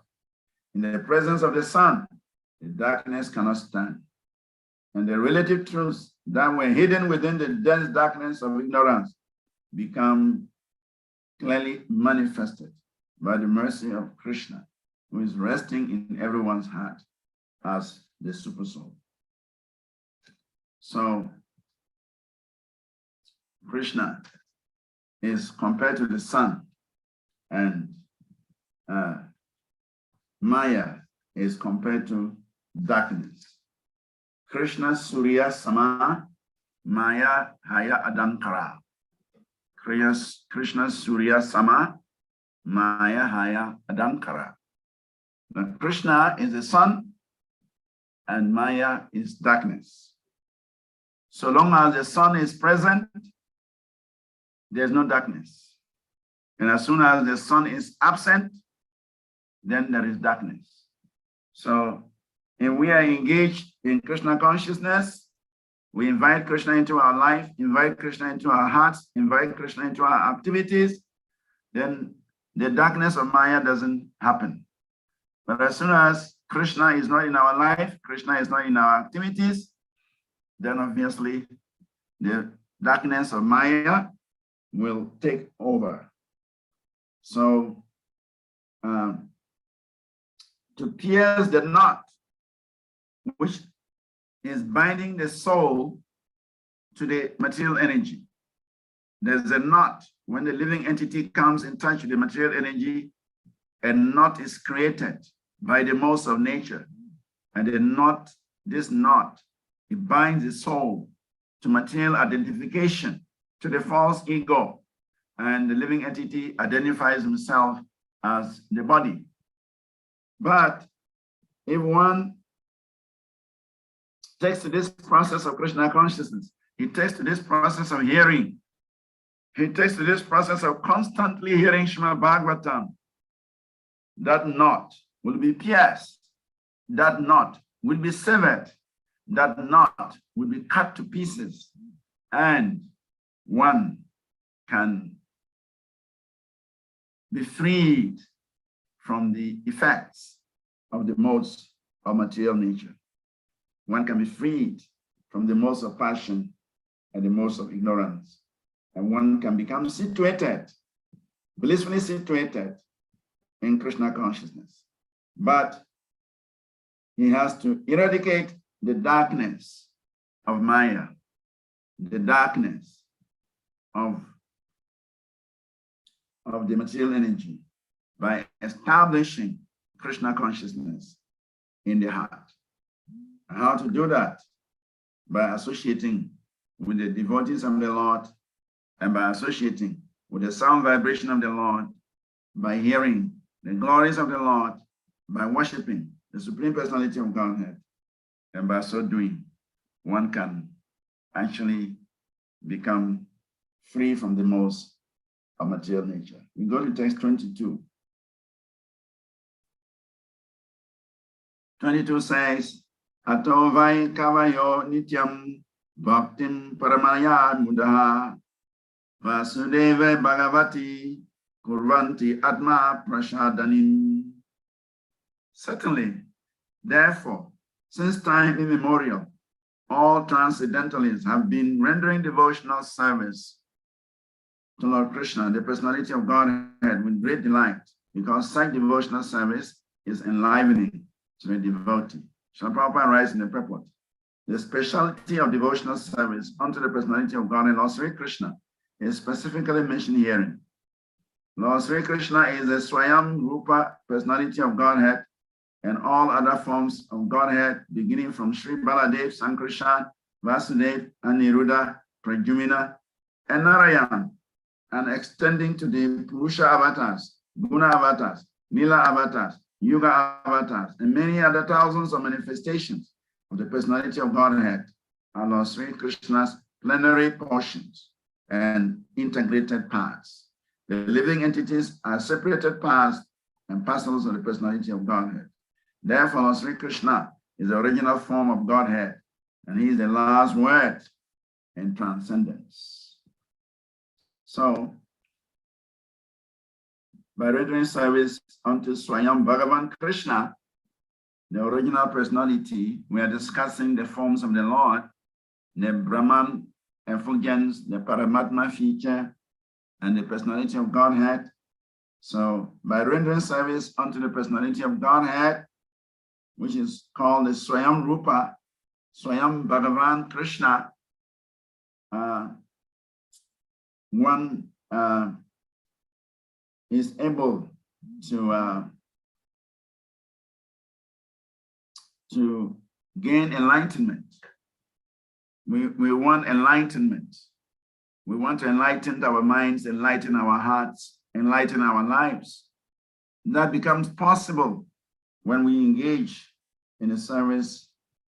In the presence of the sun, the darkness cannot stand, and the relative truths that were hidden within the dense darkness of ignorance become clearly manifested by the mercy of Krishna, who is resting in everyone's heart as the supersoul. So Krishna is compared to the sun, and Maya is compared to darkness. Krishna Surya Sama, Maya Haya Adankara. Krishna Surya Sama, Maya Haya Adankara. Now, Krishna is the sun and Maya is darkness. So long as the sun is present, there's no darkness. And as soon as the sun is absent, then there is darkness. So if we are engaged in Krishna consciousness, we invite Krishna into our life, invite Krishna into our hearts, invite Krishna into our activities, then the darkness of Maya doesn't happen. But as soon as Krishna is not in our life, Krishna is not in our activities, then obviously the darkness of Maya will take over. So to pierce the knot, which is binding the soul to the material energy. There's a knot. When the living entity comes in touch with the material energy, a knot is created by the modes of nature. And this knot, it binds the soul to material identification, to the false ego. And the living entity identifies himself as the body. But if one takes to this process of Krishna consciousness, he takes to this process of hearing, he takes to this process of constantly hearing Srimad Bhagavatam, that knot will be pierced, that knot will be severed, that knot will be cut to pieces, and one can be freed from the effects of the modes of material nature. One can be freed from the modes of passion and the modes of ignorance. And one can become situated, blissfully situated in Krishna consciousness. But he has to eradicate the darkness of Maya, the darkness of the material energy, by establishing Krishna consciousness in the heart. How to do that? By associating with the devotees of the Lord, and by associating with the sound vibration of the Lord, by hearing the glories of the Lord, by worshiping the Supreme Personality of Godhead. And by so doing, one can actually become free from the most of material nature. We go to text 22. 22 says, Ato vai kavayo nityam bhaktim paramaya mudaha vasudeva bhagavati kurvanti atma prashadanim. Certainly, therefore, since time immemorial, all Transcendentalists have been rendering devotional service to Lord Krishna, the personality of Godhead, with great delight, because such devotional service is enlivening to a devotee. Srila Prabhupada writes in the purport, the speciality of devotional service unto the personality of God and Lord Sri Krishna is specifically mentioned herein. Lord Sri Krishna is the Swayam Rupa personality of Godhead, and all other forms of Godhead, beginning from Sri Baladev, Sankrishan, Vasudev, Aniruddha, Pradyumna, and Narayan, and extending to the Purusha avatars, Guna avatars, Nila avatars, Yuga avatars, and many other thousands of manifestations of the personality of Godhead are Lord Sri Krishna's plenary portions and integrated parts. The living entities are separated parts and parcels of the personality of Godhead. Therefore, Lord Sri Krishna is the original form of Godhead, and he is the last word in transcendence. So, by rendering service unto Swayam Bhagavan Krishna, the original personality, we are discussing the forms of the Lord, the Brahman effulgence, the Paramatma feature, and the personality of Godhead. So, by rendering service unto the personality of Godhead, which is called the Swayam Rupa, Swayam Bhagavan Krishna, one is able to gain enlightenment. We want enlightenment. We want to enlighten our minds, enlighten our hearts, enlighten our lives. That becomes possible when we engage in the service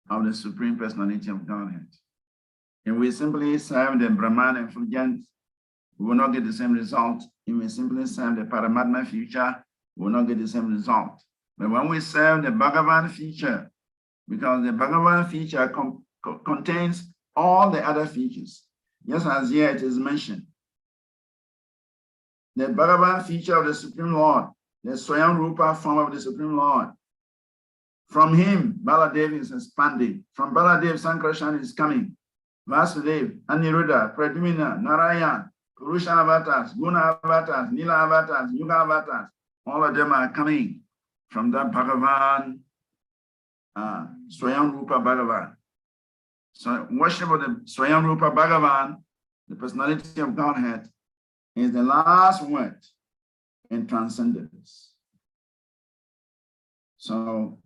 of the Supreme Personality of Godhead. If we simply serve the Brahman effulgence, we will not get the same result. If we simply serve the Paramatma feature, we will not get the same result. But when we serve the Bhagavan feature, because the Bhagavan feature contains all the other features, just as here it is mentioned, the Bhagavan feature of the Supreme Lord, the Swayam Rupa form of the Supreme Lord. From him, Baladev is expanding. From Baladev, Sankarshan is coming. Vasudev, Aniruddha, Pradyumna, Narayan, Purusha avatars, Guna avatars, Nila avatars, Yuga avatars, all of them are coming from that Bhagavan, Swayam Rupa Bhagavan. So worship of the Swayam Rupa Bhagavan, the personality of Godhead, is the last word in transcendence. So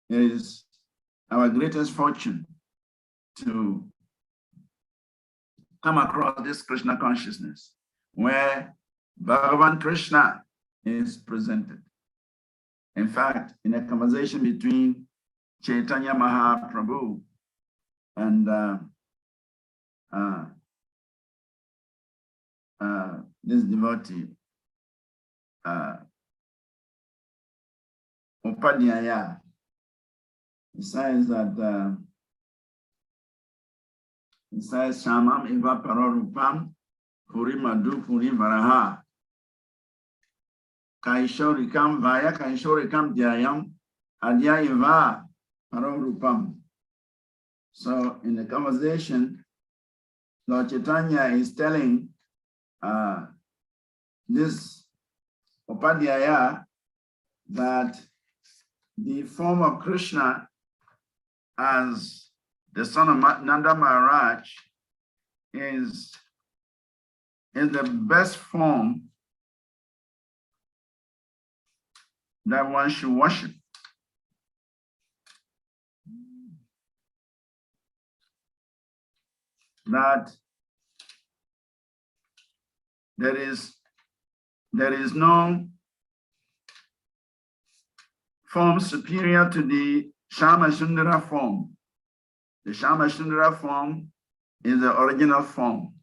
it is our greatest fortune to come across this Krishna consciousness where Bhagavan Krishna is presented. In fact, in a conversation between Chaitanya Mahaprabhu and this devotee, Upadhyaya, he says that he says, Shamam Iva Parorupam Puri Madhu Puri Varaha Kaishorikam Vaya Kaishorikam Dhyayam Adya Iva Parorupam. So in the conversation, Lord Chaitanya is telling this Upadhyaya that the form of Krishna as the son of Nanda Maharaj is the best form that one should worship. that there is no form superior to the Shama Sundara form. The Shama Sundara form is the original form.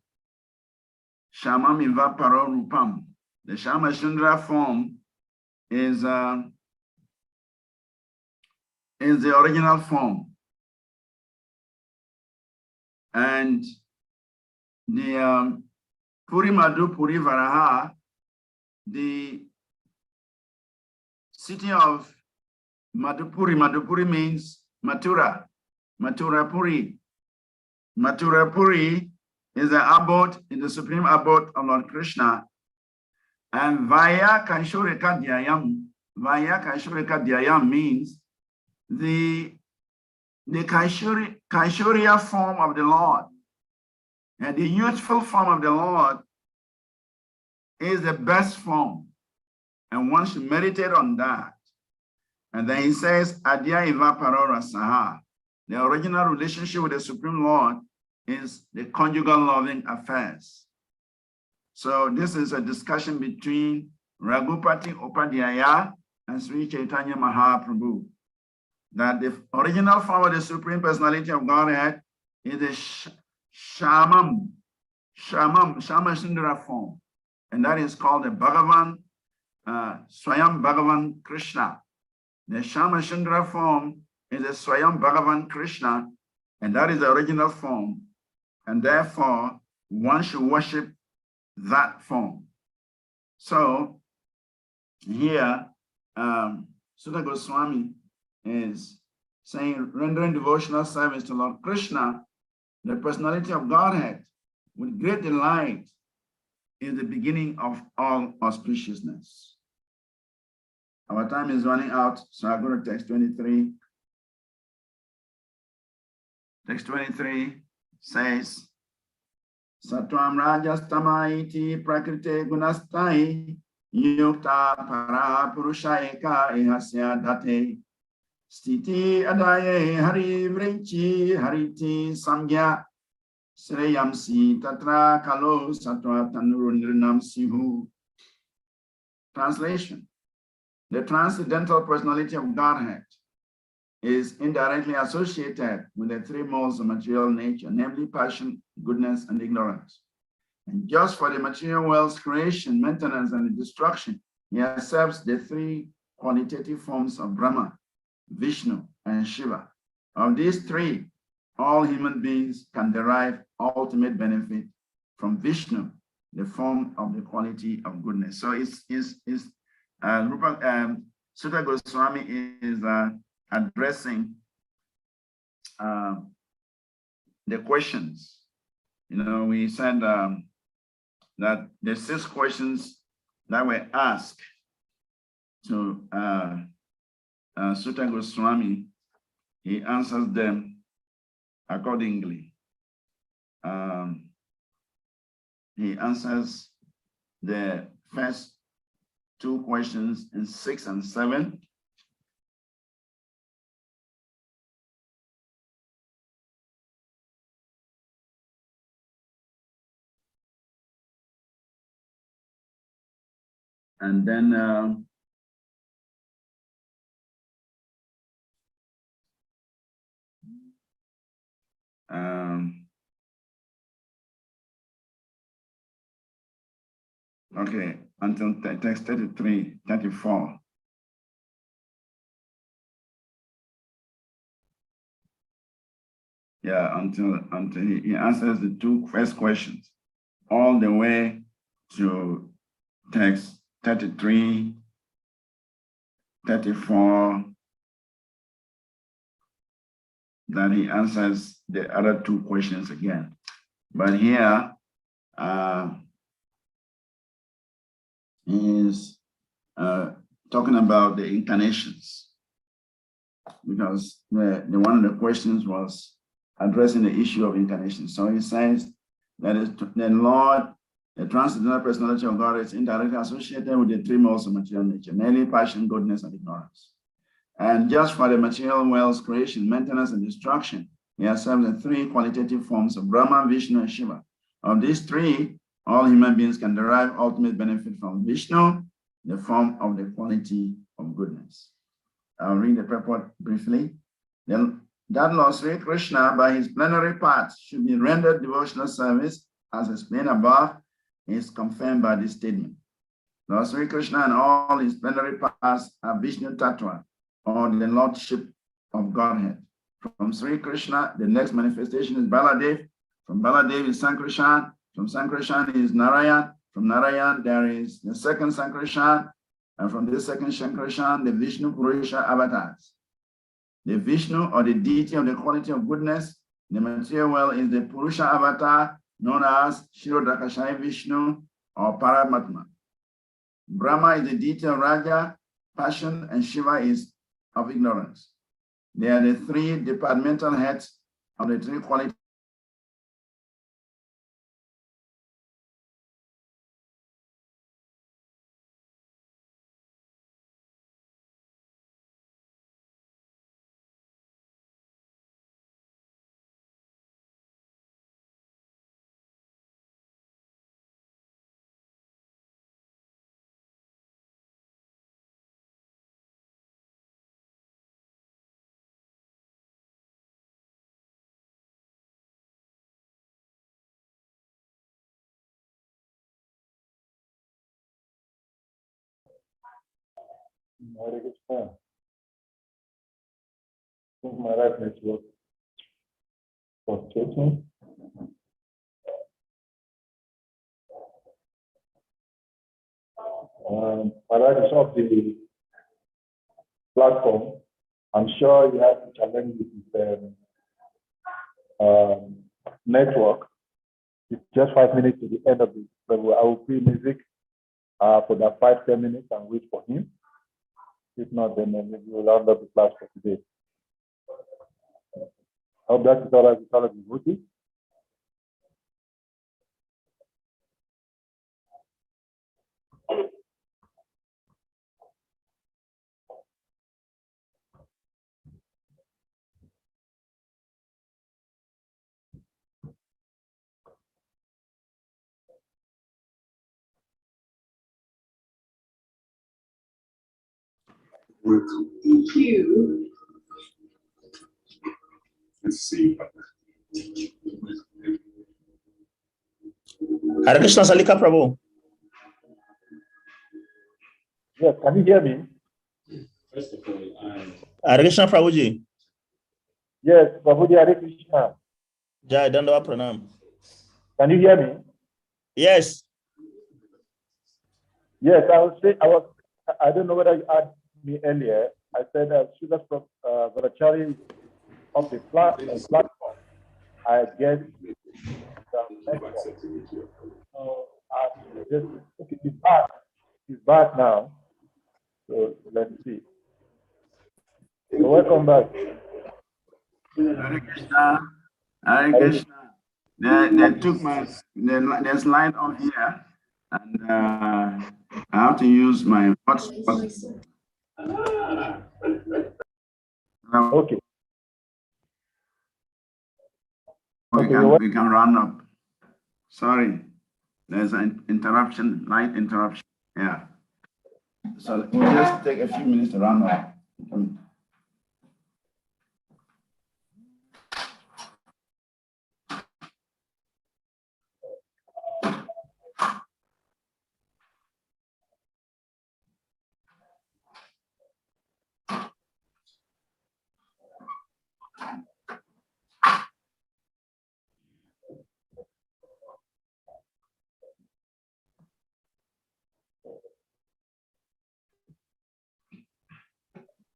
Shamam iva paro rupam. The Shama Sundara form is the original form. And the Puri Madhu Puri Varaha, the city of Madhupuri. Madhupuri means Mathura. Mathurapuri. Mathurapuri is the abode, in the supreme abode of Lord Krishna. And Vaya Kaishurika Dhyayam means the Kaishurya form of the Lord. And the youthful form of the Lord is the best form. And one should meditate on that. And then he says, Adya Iva Parora Saha. The original relationship with the Supreme Lord is the conjugal loving affairs. So this is a discussion between Raghupati Upadhyaya and Sri Chaitanya Mahaprabhu. That the original form of the Supreme Personality of Godhead is the Shama Sundara form. And that is called the Bhagavan, Swayam Bhagavan Krishna. The Shama Sundara form is the Swayam Bhagavan Krishna, and that is the original form. And therefore, one should worship that form. So here, Sutta Goswami is saying, rendering devotional service to Lord Krishna, the personality of Godhead, with great delight, is the beginning of all auspiciousness. Our time is running out, so I'm going to text 23. Text 23 says, Satvam Rajastamaiti Prakrite Gunastai Yukta Para Purushaika Ihasya Date Stiti Adaye Hari Vrinchi Hariti Samgya Sreyamsi Tatra Kalo Satwa Tanurunrinam Sihu. Translation. The transcendental personality of Godhead is indirectly associated with the three modes of material nature, namely passion, goodness, and ignorance. And just for the material world's creation, maintenance, and destruction, he accepts the three qualitative forms of Brahma, Vishnu, and Shiva. Of these three, all human beings can derive ultimate benefit from Vishnu, the form of the quality of goodness. So Sutta Goswami is addressing the questions. You know, we said that the 6 questions that were asked to Sutta Goswami, he answers them accordingly. He answers the first 2 questions in 6 and 7. And then okay, until text 33, 34. Yeah, until he answers the 2 first questions, all the way to text 33, 34, then he answers the other 2 questions again. But here, he is talking about the incarnations, because the one of the questions was addressing the issue of incarnation. So he says that the Lord, the transcendental personality of God, is indirectly associated with the 3 modes of material nature, namely passion, goodness, and ignorance. And just for the material world's creation, maintenance, and destruction, He accepts the three qualitative forms of Brahma, Vishnu, and Shiva. Of these three, all human beings can derive ultimate benefit from Vishnu in the form of the quality of goodness. I'll read the purport briefly. Then that Lord Sri Krishna, by his plenary parts, should be rendered devotional service, as explained above, is confirmed by this statement. Lord Sri Krishna and all his plenary parts are Vishnu Tattva, or the Lordship of Godhead. From Sri Krishna, the next manifestation is Baladev. From Baladev is Sankrishan. From Sankrishan is Narayan. From Narayan, there is the second Sankrishan. And from this second Sankrishan, the Vishnu Purusha avatars. The Vishnu, or the deity of the quality of goodness, in the material world is the Purusha avatar, known as Shirodakashai Vishnu, or Paramatma. Brahma is the deity of Raja, passion, and Shiva is of ignorance. They are the three departmental heads of the three qualities. My right network frustrating. My right is off the platform. I'm sure you have to challenge with network. It's just 5 minutes to the end of this. So I will play music for that 5-10 minutes and wait for him. If not, then maybe we'll round up the class for today. I hope that is all right with all of you. Thank you. Let's see. Hare Krishna Salika Prabhu. Yes, can you hear me? First of all, Hare Krishna Prabhuji. Yes, Prabhuji, Hare Krishna. Jai Dandawa Pranam. Can you hear me? Yes. Yes, I don't know whether you asked me earlier. I said Sugar Varachari of the platform. I guess so okay, he's back now. So let's see. So welcome back. Hare Krishna. Hare Krishna. They took the slide off here, and I have to use my hotspot. Okay. We can run up. Sorry, there's an interruption, light interruption. Yeah. So we'll just take a few minutes to run up.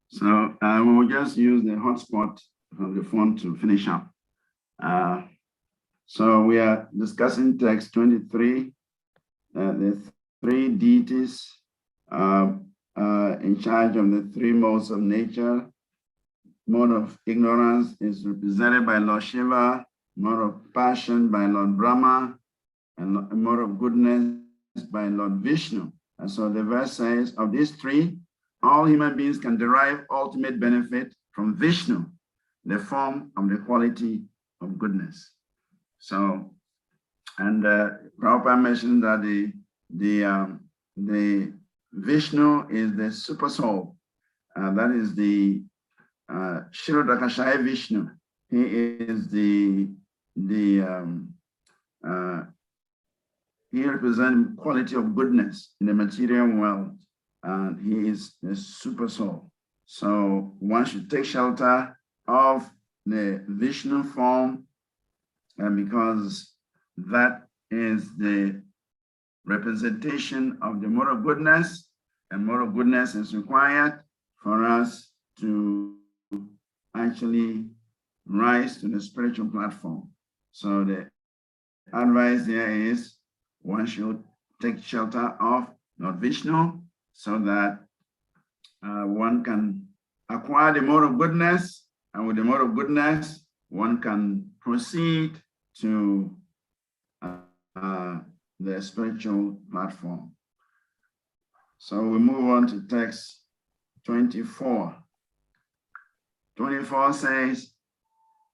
So we will just use the hotspot of the phone to finish up. So we are discussing text 23, the three deities in charge of the three modes of nature. Mode of ignorance is represented by Lord Shiva, mode of passion by Lord Brahma, and mode of goodness by Lord Vishnu. And so the verse says, of these three, all human beings can derive ultimate benefit from Vishnu, the form of the quality of goodness. So, and Prabhupada mentioned that the Vishnu is the super soul. That is the Shirodakashaya Vishnu. He is he represents quality of goodness in the material world, and he is the super soul. So one should take shelter of the Vishnu form, because that is the representation of the moral goodness, and moral goodness is required for us to actually rise to the spiritual platform. So the advice there is one should take shelter of Lord Vishnu so that one can acquire the moral goodness, and with the moral goodness, one can proceed to the spiritual platform. So we move on to text 24. 24 says,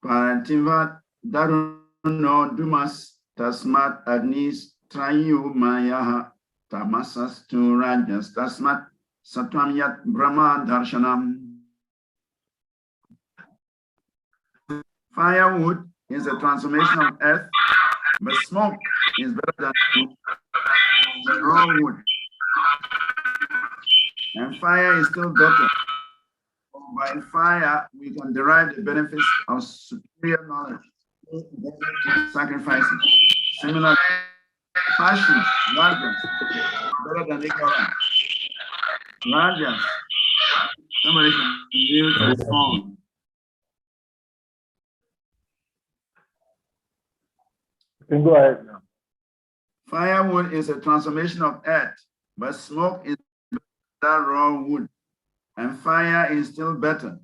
Parantivat Daruno Dumas Tasmat Agnis Trayu Mayaha Tamasas to Rajas Tasmat Satwam Yat Brahma Darshanam. Firewood is a transformation of earth, but smoke is better than raw wood. And fire is still better. By fire, we can derive the benefits of superior knowledge, sacrifices. Similarly, passion, rajas, better than ignorance. Rajas, somebody can mute his phone. You can go ahead now. Firewood is a transformation of earth, but smoke is better than raw wood. And fire is still better,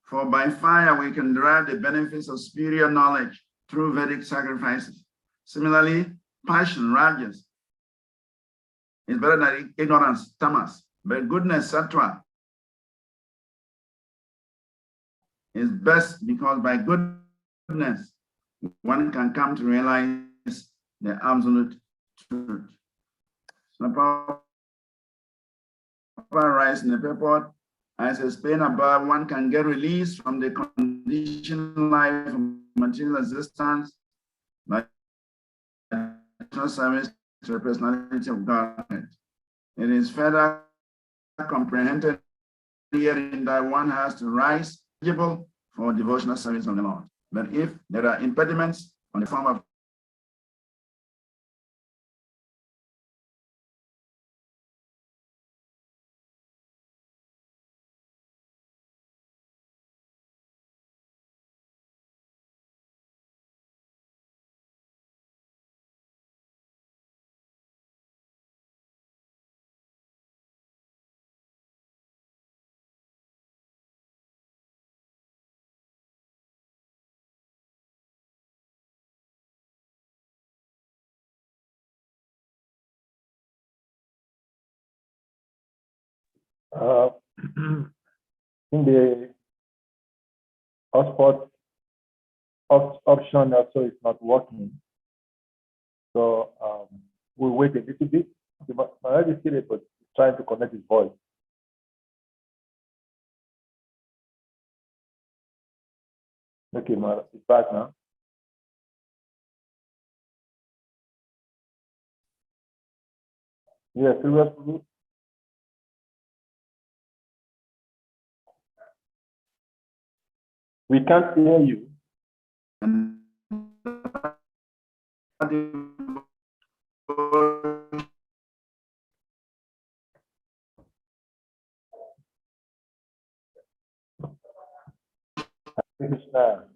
for by fire we can derive the benefits of superior knowledge through Vedic sacrifices. Similarly, passion, rajas, is better than ignorance, tamas, but goodness, sattva, is best because by goodness one can come to realize the absolute truth. So Prabhupada writes in the purport, as explained above, one can get released from the conditioned life of material existence by service to the personality of God. It is further comprehended herein that one has to rise eligible for devotional service of the Lord. But if there are impediments on the form of In the hotspot option also is not working. So we'll wait a little bit. Narada is still able to trying to connect his voice. Okay, Narada, it's back now. Yes, we can't hear you. Krishna.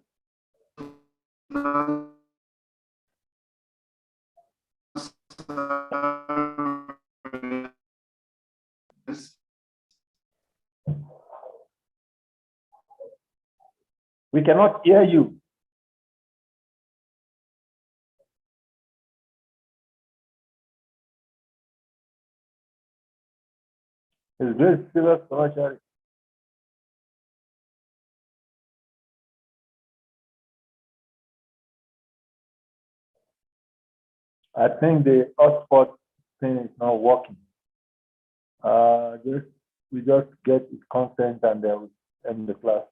We cannot hear you. It's very serious commercial. I think the hotspot thing is not working. We just get its content and then we end the class.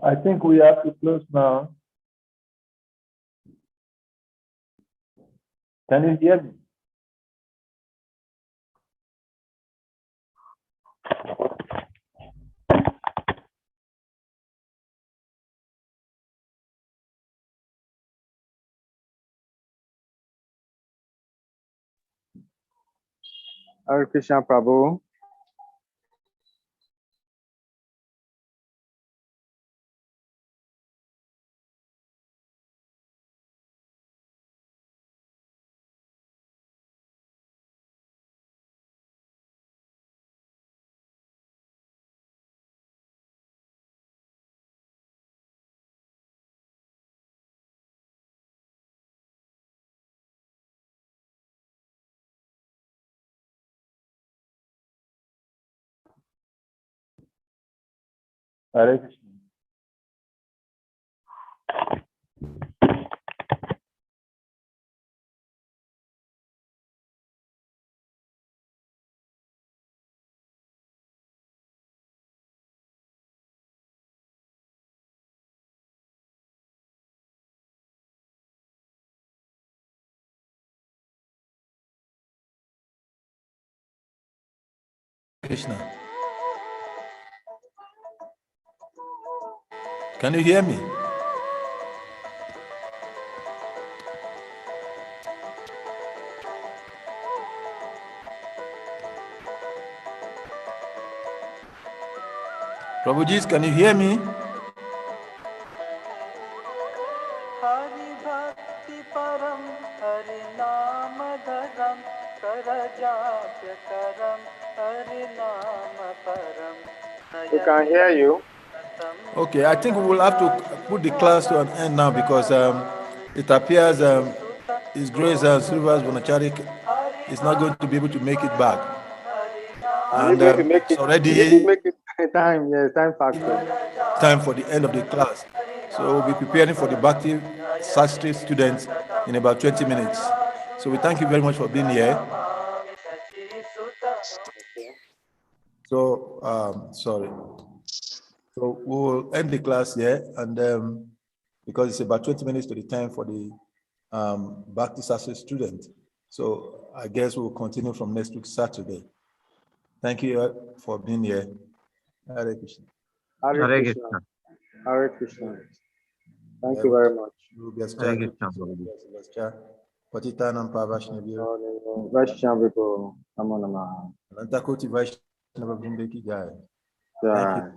I think we have to close now. Can you hear me? Hare Krishna Prabhu. Hare Krishna. Krishna. Can you hear me? Prabhuji, can you hear me? Hari Bhakti Param Hari Nama Dharam Karajapya Karam Hari Nama Param. We can hear you. Okay, I think we will have to put the class to an end now because it appears His Grace Srivas Bonachari is not going to be able to make it back. And going to make it's it. already Make it time. Yes, time factor. time for the end of the class. So we'll be preparing for the Bhakti Sastri students in about 20 minutes. So we thank you very much for being here. So, sorry. So we'll end the class here, and because it's about 20 minutes to the time for the Bhakti Sastri student. So I guess we'll continue from next week, Saturday. Thank you for being here. Hare Krishna. Hare Krishna. Hare Krishna. Thank you very much. Patitanam Pavashnavya. Vaishnaviko Namo Namaha. Anantakoti Vaishnava Vrinda ki jai. Jai.